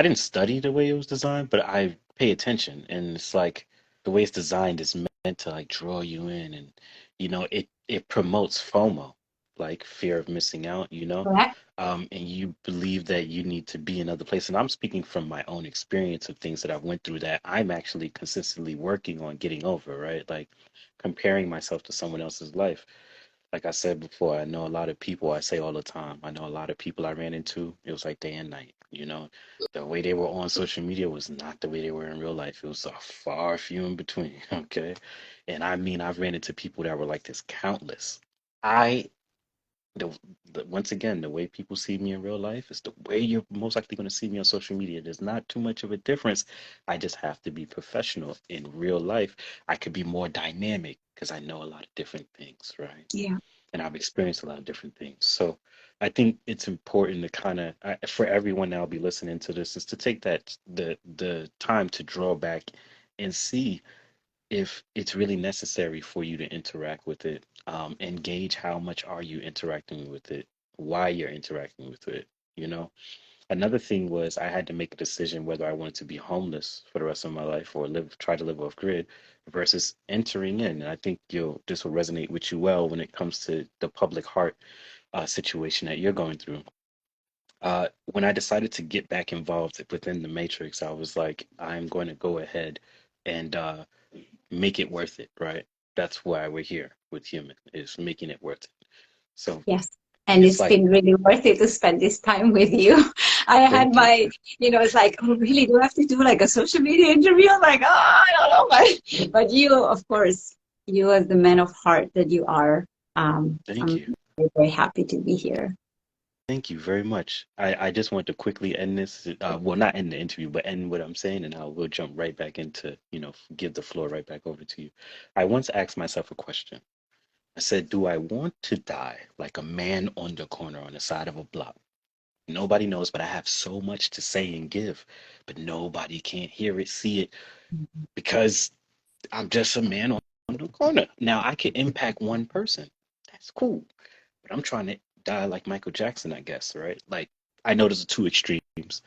Speaker 1: didn't study the way it was designed, but I pay attention, and it's like the way it's designed is meant to like draw you in, and it promotes FOMO, like fear of missing out,
Speaker 2: correct.
Speaker 1: and you believe that you need to be in another place. And I'm speaking from my own experience of things that I've went through that I'm actually consistently working on getting over, right? Like comparing myself to someone else's life. Like I said before, I know a lot of people, I say all the time, I know a lot of people I ran into, it was like day and night. The way they were on social media was not the way they were in real life. It was a far few in between, okay? And I mean, I've ran into people that were like this countless. I, the, once again, the way people see me in real life is the way you're most likely going to see me on social media. There's not too much of a difference. I just have to be professional. In real life, I could be more dynamic because I know a lot of different things, right?
Speaker 2: Yeah.
Speaker 1: And I've experienced a lot of different things. So I think it's important to kind of for everyone that'll be listening to this is to take the time to draw back and see if it's really necessary for you to interact with it, and gauge how much are you interacting with it, why you're interacting with it. You know, another thing was I had to make a decision whether I wanted to be homeless for the rest of my life or try to live off grid versus entering in. And I think this will resonate with you well when it comes to the public heart situation that you're going through. When I decided to get back involved within the matrix, I was like, I'm going to go ahead and make it worth it, right? That's why we're here with human, is making it worth it. So
Speaker 2: Yes. And
Speaker 1: it's
Speaker 2: it's
Speaker 1: like,
Speaker 2: been really worth it to spend this time with you. I had
Speaker 1: thank you.
Speaker 2: it's like, oh, really, do I have to do like a social media interview? I'm like, oh, I don't know. But you, of course, you as the man of heart that you are,
Speaker 1: Thank
Speaker 2: I'm
Speaker 1: you.
Speaker 2: very, very happy to be here.
Speaker 1: Thank you very much. I just want to quickly end this, well, not end the interview, but end what I'm saying, and I will jump right back into, give the floor right back over to you. I once asked myself a question. I said, do I want to die like a man on the corner on the side of a block? Nobody knows, but I have so much to say and give, but nobody can't hear it, see it, because I'm just a man on the corner. Now I can impact one person. That's cool. But I'm trying to die like Michael Jackson, I guess, right? Like I know there's two extremes,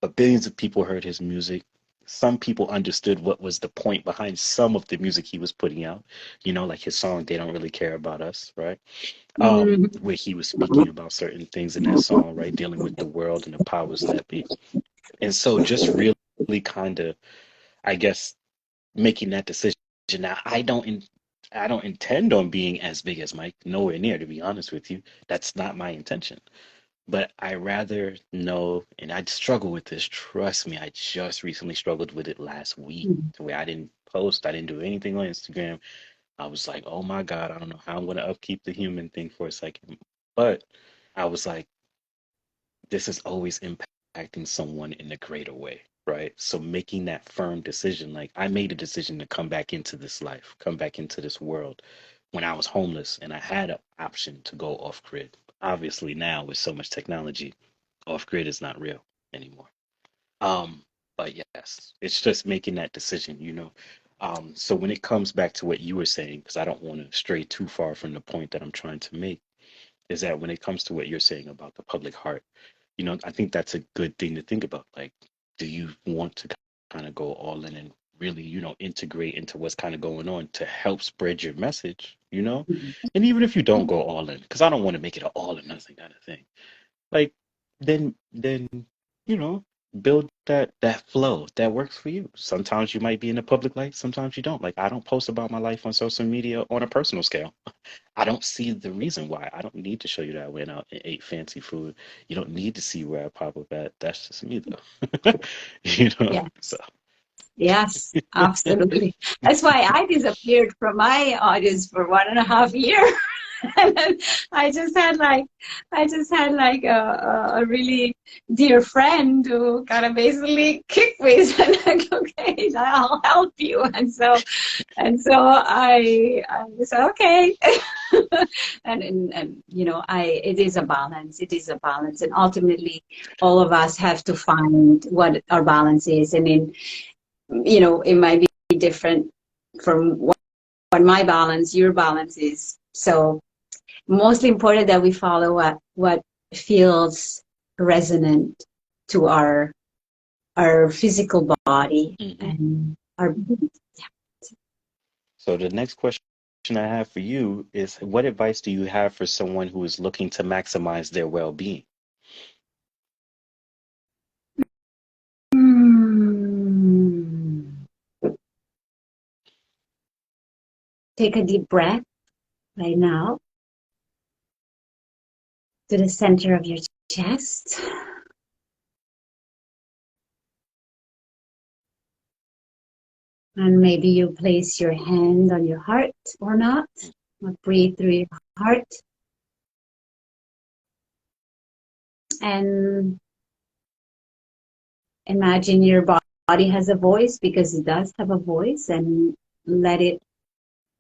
Speaker 1: but billions of people heard his music. Some people understood what was the point behind some of the music he was putting out. Like his song "They Don't Really Care About Us," right?
Speaker 2: Mhm.
Speaker 1: Where he was speaking about certain things in that song, right? Dealing with the world and the powers that be. And so just really kind of, I guess, making that decision. Now, I don't intend on being as big as Mike, nowhere near, to be honest with you. That's not my intention. But I rather know, and I struggle with this. Trust me, I just recently struggled with it last week, to where I didn't post, I didn't do anything on Instagram. I was like, oh my God, I don't know how I'm going to upkeep the human thing for a second. But I was like, this is always impacting someone in a greater way, right? So making that firm decision, like I made a decision to come back into this life, come back into this world when I was homeless and I had an option to go off grid. Obviously, now with so much technology, off grid is not real anymore. Um, But yes, it's just making that decision, you know. So when it comes back to what you were saying, because I don't want to stray too far from the point that I'm trying to make, is that when it comes to what you're saying about the public heart, you know, I think that's a good thing to think about. Like, do you want to kind of go all in and really, you know, integrate into what's kind of going on to help spread your message, you know? And even if you don't go all in, because I don't want to make it an all or nothing kind of thing, like then you know, build that flow that works for you. Sometimes you might be in the public light, sometimes you don't. Like I don't post about my life on social media on a personal scale. I don't see the reason why. I don't need to show you that I went out and ate fancy food. You don't need to see where I pop up at. That's just me though. You know? So
Speaker 2: Yes. Yes, absolutely. That's why I disappeared from my audience for 1.5 years. And then I just had like a really dear friend who kind of basically kicked me, said like, okay, I'll help you. And so I said, okay. And you know, it is a balance. It is a balance. And ultimately all of us have to find what our balance is. And you know, it might be different from what my balance, your balance is. So mostly important that we follow what feels resonant to our physical body
Speaker 1: mhm.
Speaker 2: and our
Speaker 1: So the next question I have for you is what advice do you have for someone who is looking to maximize their well-being?
Speaker 2: Hmm. Take a deep breath right now to the center of your chest. And maybe you place your hand on your heart or not. Or breathe through your heart. And imagine your body has a voice, because it does have a voice, and let it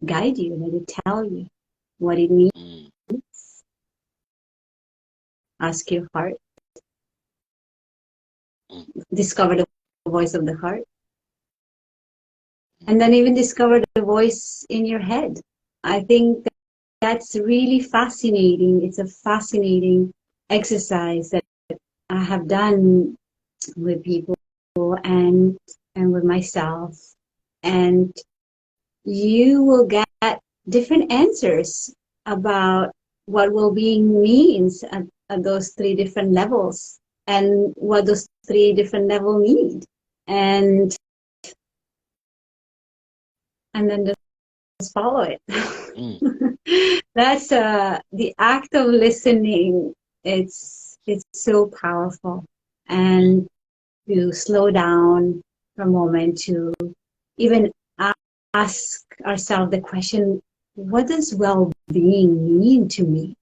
Speaker 2: guide you, let it tell you what it needs.
Speaker 1: Mm,
Speaker 2: Ask your heart,
Speaker 1: mm,
Speaker 2: discover the voice of the heart, and then even discover the voice in your head. I think that's really fascinating. It's a fascinating exercise that I have done with people and with myself. And you will get different answers about what well-being means at those three different levels, and what those three different levels need. And then just follow it.
Speaker 1: mm,
Speaker 2: That's the act of listening. It's so powerful.
Speaker 1: mm,
Speaker 2: And to slow down for a moment, to even ask ourselves the question, what does well-being mean to me?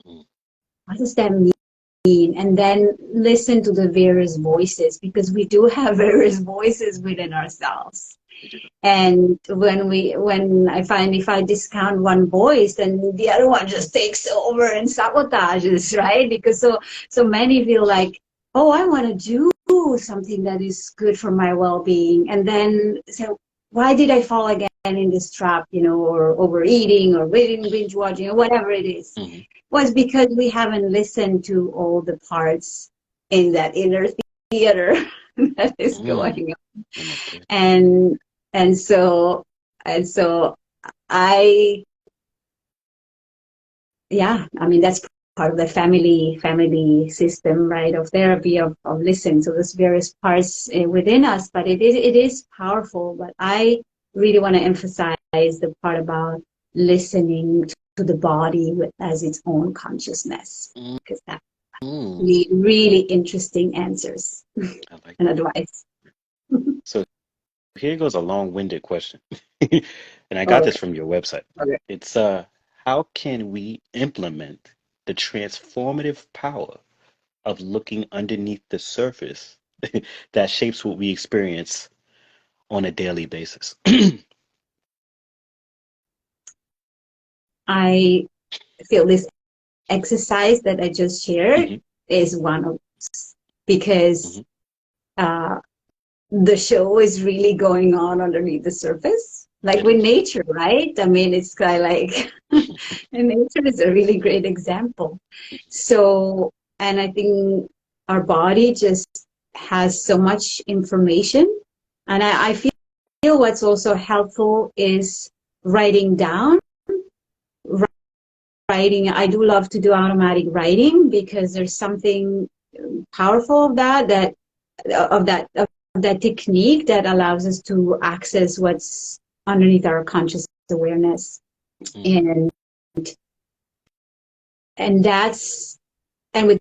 Speaker 1: mm.
Speaker 2: What does that mean? And then listen to the various voices, because we do have various voices within ourselves.
Speaker 1: We do.
Speaker 2: And when I find, if I discount one voice, then the other one just takes over and sabotages, right? Because so many feel like, oh, I want to do something that is good for my well-being, and then so why did I fall again in this trap, you know, or overeating or binge watching or whatever it is?
Speaker 1: Hmm.
Speaker 2: Was because we haven't listened to all the parts in that inner theater that is
Speaker 1: Mm.
Speaker 2: going on.
Speaker 1: And it did.
Speaker 2: and and so and so I yeah, I mean, that's part of the family system, right, of therapy, of listening. So there's various parts within us, but it is powerful. But I really want to emphasize the part about listening to the body as its own consciousness,
Speaker 1: Mm,
Speaker 2: because that
Speaker 1: mm.
Speaker 2: really, really interesting answers
Speaker 1: I like
Speaker 2: and
Speaker 1: that.
Speaker 2: advice.
Speaker 1: So here goes a long-winded question. And I got this
Speaker 2: Okay.
Speaker 1: from your website.
Speaker 2: Okay.
Speaker 1: It's how can we implement the transformative power of looking underneath the surface that shapes what we experience on a daily basis?
Speaker 2: I feel this exercise that I just shared
Speaker 1: Hmm.
Speaker 2: is one of those, because
Speaker 1: Hmm.
Speaker 2: the show is really going on underneath the surface. Like with nature, right? I mean, it's kind of like, and nature is a really great example. So, and I think our body just has so much information. And I feel what's also helpful is writing down. Writing, I do love to do automatic writing because there's something powerful of that technique that allows us to access what's underneath our conscious awareness. And that's, and with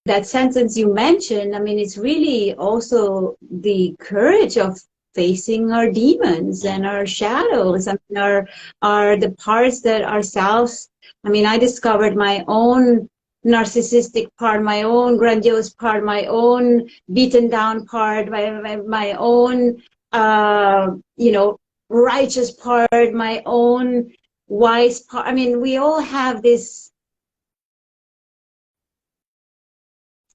Speaker 2: that sentence you mentioned, I mean, it's really also the courage of facing our demons and our shadows. I mean, are the parts that ourselves, I mean, I discovered my own narcissistic part, my own grandiose part, my own beaten down part, my own, righteous part, my own wise part. I mean, we all have this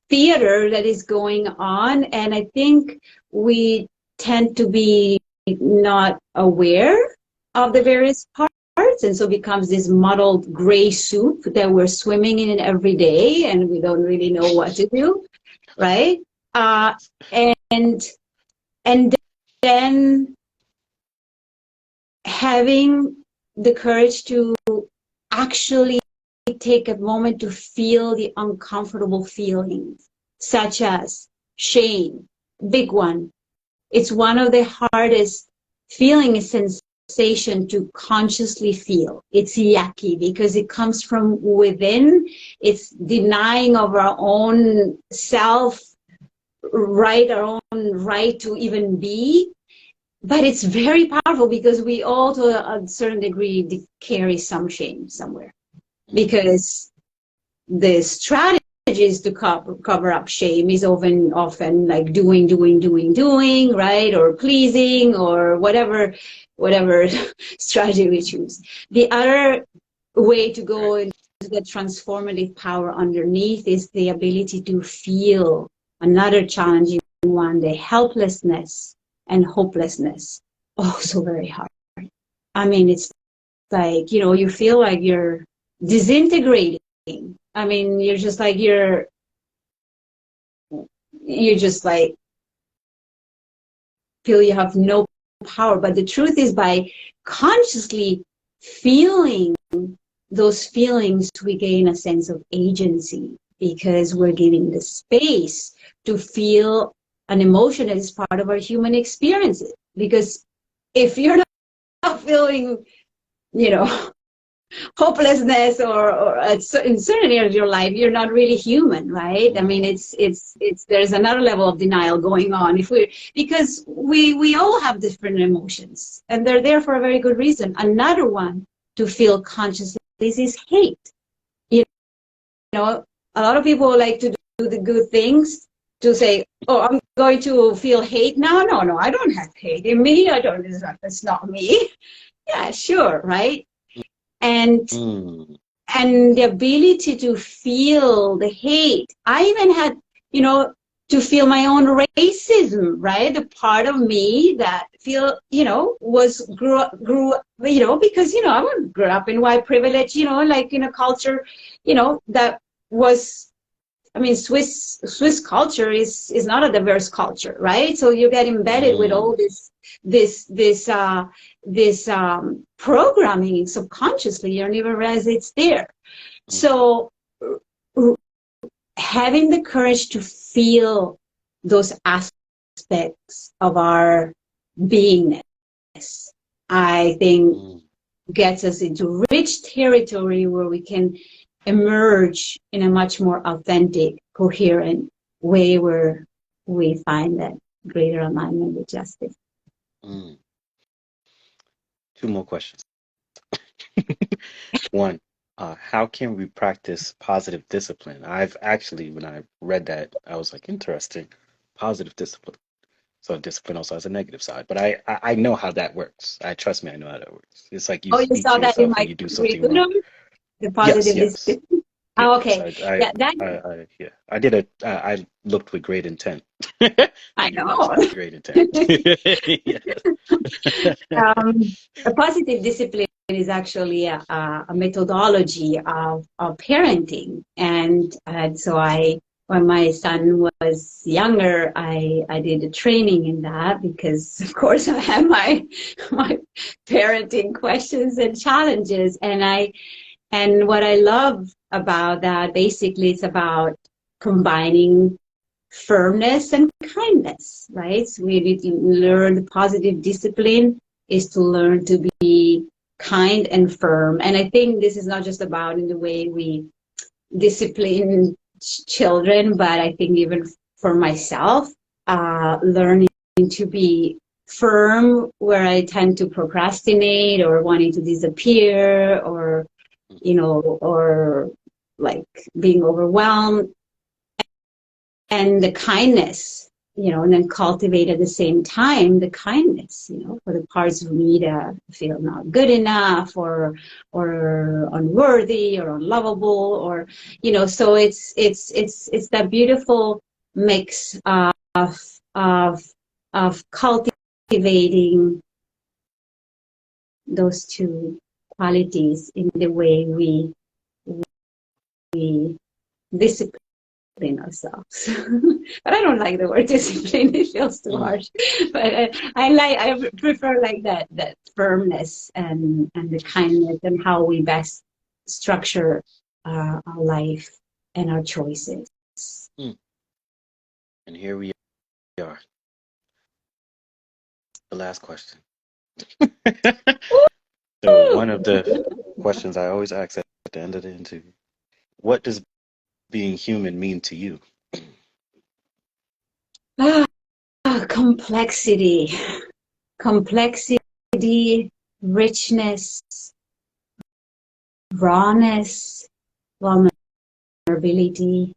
Speaker 2: theater that is going on, and I think we tend to be not aware of the various parts, and so it becomes this muddled gray soup that we're swimming in every day, and we don't really know what to do, right? And then having the courage to actually take a moment to feel the uncomfortable feelings, such as shame, big one. It's one of the hardest feeling sensation to consciously feel. It's yucky because it comes from within. It's denying of our own self right, our own right to even be. But it's very powerful because we all, to a certain degree, carry some shame somewhere. Because the strategies to cover up shame is often like doing, right? Or pleasing, or whatever strategy we choose. The other way to go into the transformative power underneath is the ability to feel another challenging one, the helplessness and hopelessness. Also very hard. I mean, it's like, you feel like you're disintegrating. I mean, you're just like, you're just like, feel you have no power. But the truth is, by consciously feeling those feelings, we gain a sense of agency because we're giving the space to feel an emotion that is part of our human experiences. Because if you're not feeling, hopelessness or in certain areas of your life, you're not really human, right? I mean, it's there's another level of denial going on because we all have different emotions, and they're there for a very good reason. Another one to feel consciously is hate. A lot of people like to do the good things to say, oh, I'm going to feel hate now. No, I don't have hate in me. I don't. That's not me. Yeah, sure, right? And the ability to feel the hate. I even had, to feel my own racism, right? The part of me that grew, because, I grew up in white privilege, like in a culture, that was, I mean, Swiss culture is not a diverse culture, right? So you get embedded with all this programming subconsciously. You don't even realize it's there. So having the courage to feel those aspects of our beingness, I think, gets us into rich territory where we can emerge in a much more authentic, coherent way where we find that greater alignment with justice.
Speaker 1: Two more questions. One, how can we practice positive discipline? I've actually, when I read that, I was like, interesting, positive discipline. So discipline also has a negative side, but I know how that works. Trust me, I know how that works. It's like you
Speaker 2: You
Speaker 1: speak
Speaker 2: saw
Speaker 1: to
Speaker 2: that in
Speaker 1: yourself
Speaker 2: my
Speaker 1: when you do something wrong.
Speaker 2: curriculum, the positive
Speaker 1: Yes.
Speaker 2: discipline. Oh,
Speaker 1: Yes,
Speaker 2: okay. Yeah, that
Speaker 1: yeah, I did it. I looked with great intent.
Speaker 2: I
Speaker 1: I do not
Speaker 2: know.
Speaker 1: start with great intent. Yes.
Speaker 2: A positive discipline is actually a methodology of parenting. And so when my son was younger, I did a training in that because, of course, I had my parenting questions and challenges. And what I love about that, basically, it's about combining firmness and kindness, right? So we learn positive discipline is to learn to be kind and firm. And I think this is not just about in the way we discipline children, but I think even for myself, learning to be firm where I tend to procrastinate or wanting to disappear or, or like being overwhelmed, and the kindness, and then cultivate at the same time the kindness, for the parts of me that feel not good enough or unworthy or unlovable, or, so it's that beautiful mix of of cultivating those two qualities in the way we discipline ourselves. But I don't like the word discipline. It feels too harsh. But I prefer like that firmness and the kindness and how we best structure our life and our choices.
Speaker 1: Mm. And here we are. The last question. So one of the questions I always ask at the end of the interview: what does being human mean to you?
Speaker 2: Complexity, richness, rawness, vulnerability,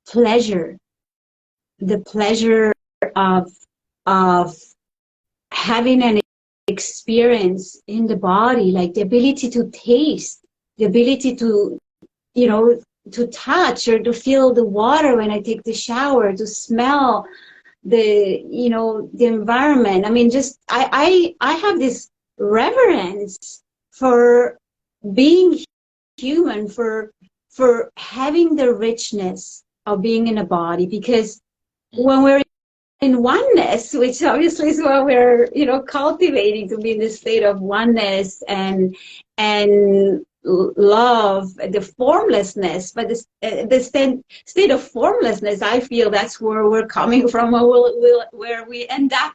Speaker 2: pleasure, the pleasure of having an experience in the body, like the ability to taste, the ability to, to touch or to feel the water when I take the shower, to smell the, the environment. I mean, just I have this reverence for being human, for having the richness of being in a body, because when we're in oneness, which obviously is what we're, cultivating, to be in this state of oneness and love, the formlessness, but the state of formlessness, I feel that's where we're coming from, where we end up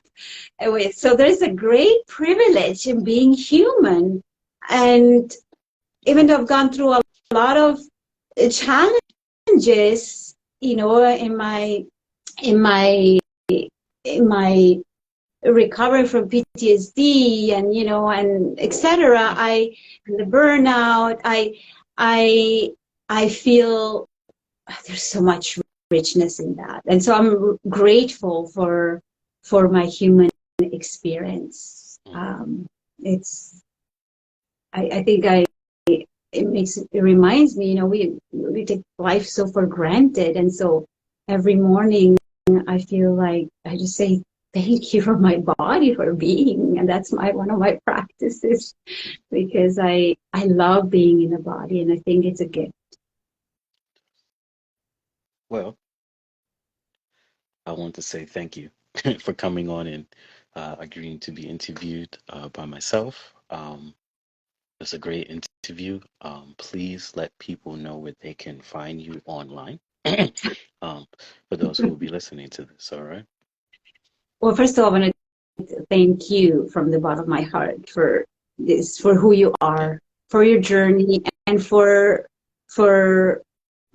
Speaker 2: with. So there's a great privilege in being human. And even though I've gone through a lot of challenges, in my recovery from PTSD and, and etc., and the burnout, I feel there's so much richness in that. And so I'm grateful for my human experience. I think it reminds me, we take life so for granted. And so every morning I feel like I just say thank you for my body for being, and that's one of my practices, because I love being in a body, and I think it's a gift.
Speaker 1: Well, I want to say thank you for coming on and agreeing to be interviewed by myself. It's a great interview. Please let people know where they can find you online. For those who will be listening to this, all right?
Speaker 2: Well, first of all, I want to thank you from the bottom of my heart for this, for who you are, for your journey, and for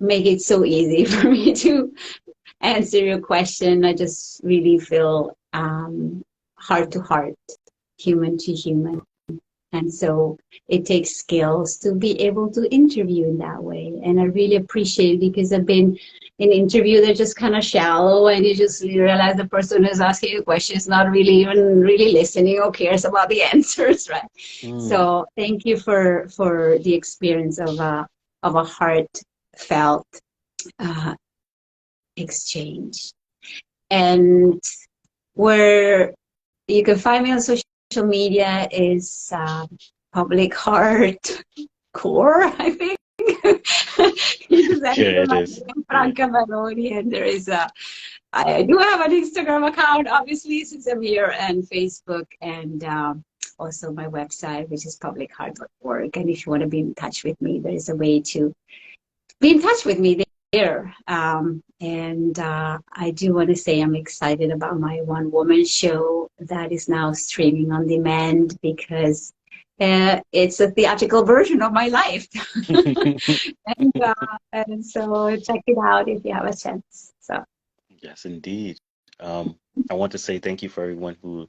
Speaker 2: make it so easy for me to answer your question. I just really feel heart to heart, human to human. And so it takes skills to be able to interview in that way. And I really appreciate it because I've been in interview they're just kind of shallow, and you realize the person who's asking you questions not really even really listening or cares about the answers, right?
Speaker 1: Mm.
Speaker 2: So thank you for the experience of a heartfelt uh, exchange. And where you can find me on social media is Public Heart Core, I think. You just enter
Speaker 1: Yeah, it
Speaker 2: my
Speaker 1: is.
Speaker 2: name,
Speaker 1: Yeah.
Speaker 2: Franca Baroni, and there is I do have an Instagram account, obviously, since I'm here, and Facebook, and also my website, which is publicheart.org. And if you want to be in touch with me, there is a way to be in touch with me there. And I do want to say I'm excited about my one woman show that is now streaming on demand because it's a theatrical version of my life. And so check it out if you have a chance. So
Speaker 1: Yes, indeed. I want to say thank you for everyone who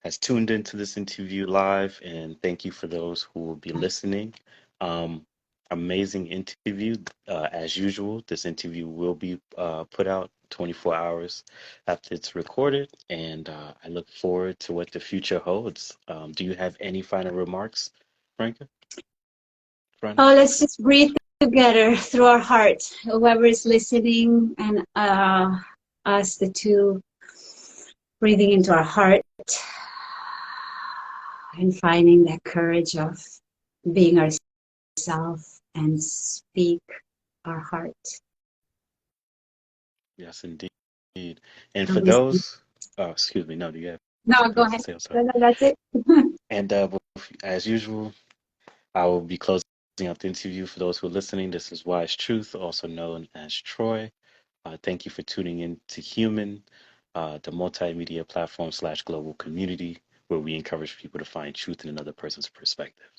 Speaker 1: has tuned into this interview live, and thank you for those who will be listening. Um, Amazing interview. As usual, this interview will be put out 24 hours after it's recorded, and I look forward to what the future holds. Do you have any final remarks, Franca? Franca?
Speaker 2: oh, let's just breathe together through our heart. Whoever is listening, and us, the two, breathing into our heart and finding that courage of being ourselves and speak our heart.
Speaker 1: Yes, indeed. And
Speaker 2: And
Speaker 1: for
Speaker 2: listen.
Speaker 1: those, excuse me, no, do you have
Speaker 2: No,
Speaker 1: something
Speaker 2: go
Speaker 1: else to
Speaker 2: ahead.
Speaker 1: say? I'm sorry.
Speaker 2: No, that's it.
Speaker 1: And as usual, I will be closing out the interview. For those who are listening, this is Wise Truth, also known as Troy. Thank you for tuning in to Human, the multimedia platform / global community where we encourage people to find truth in another person's perspective.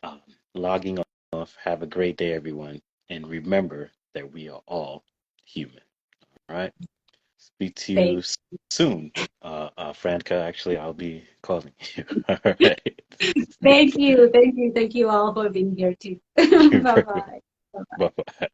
Speaker 1: Um, Logging off. Have a great day, everyone. And remember that we are all human. All right. Speak to you
Speaker 2: Thank,
Speaker 1: soon. Franca, actually, I'll be calling you. All right.
Speaker 2: thank you. Thank you. Thank you all for being here too.
Speaker 1: You're
Speaker 2: Bye
Speaker 1: very welcome.
Speaker 2: bye.
Speaker 1: Bye bye.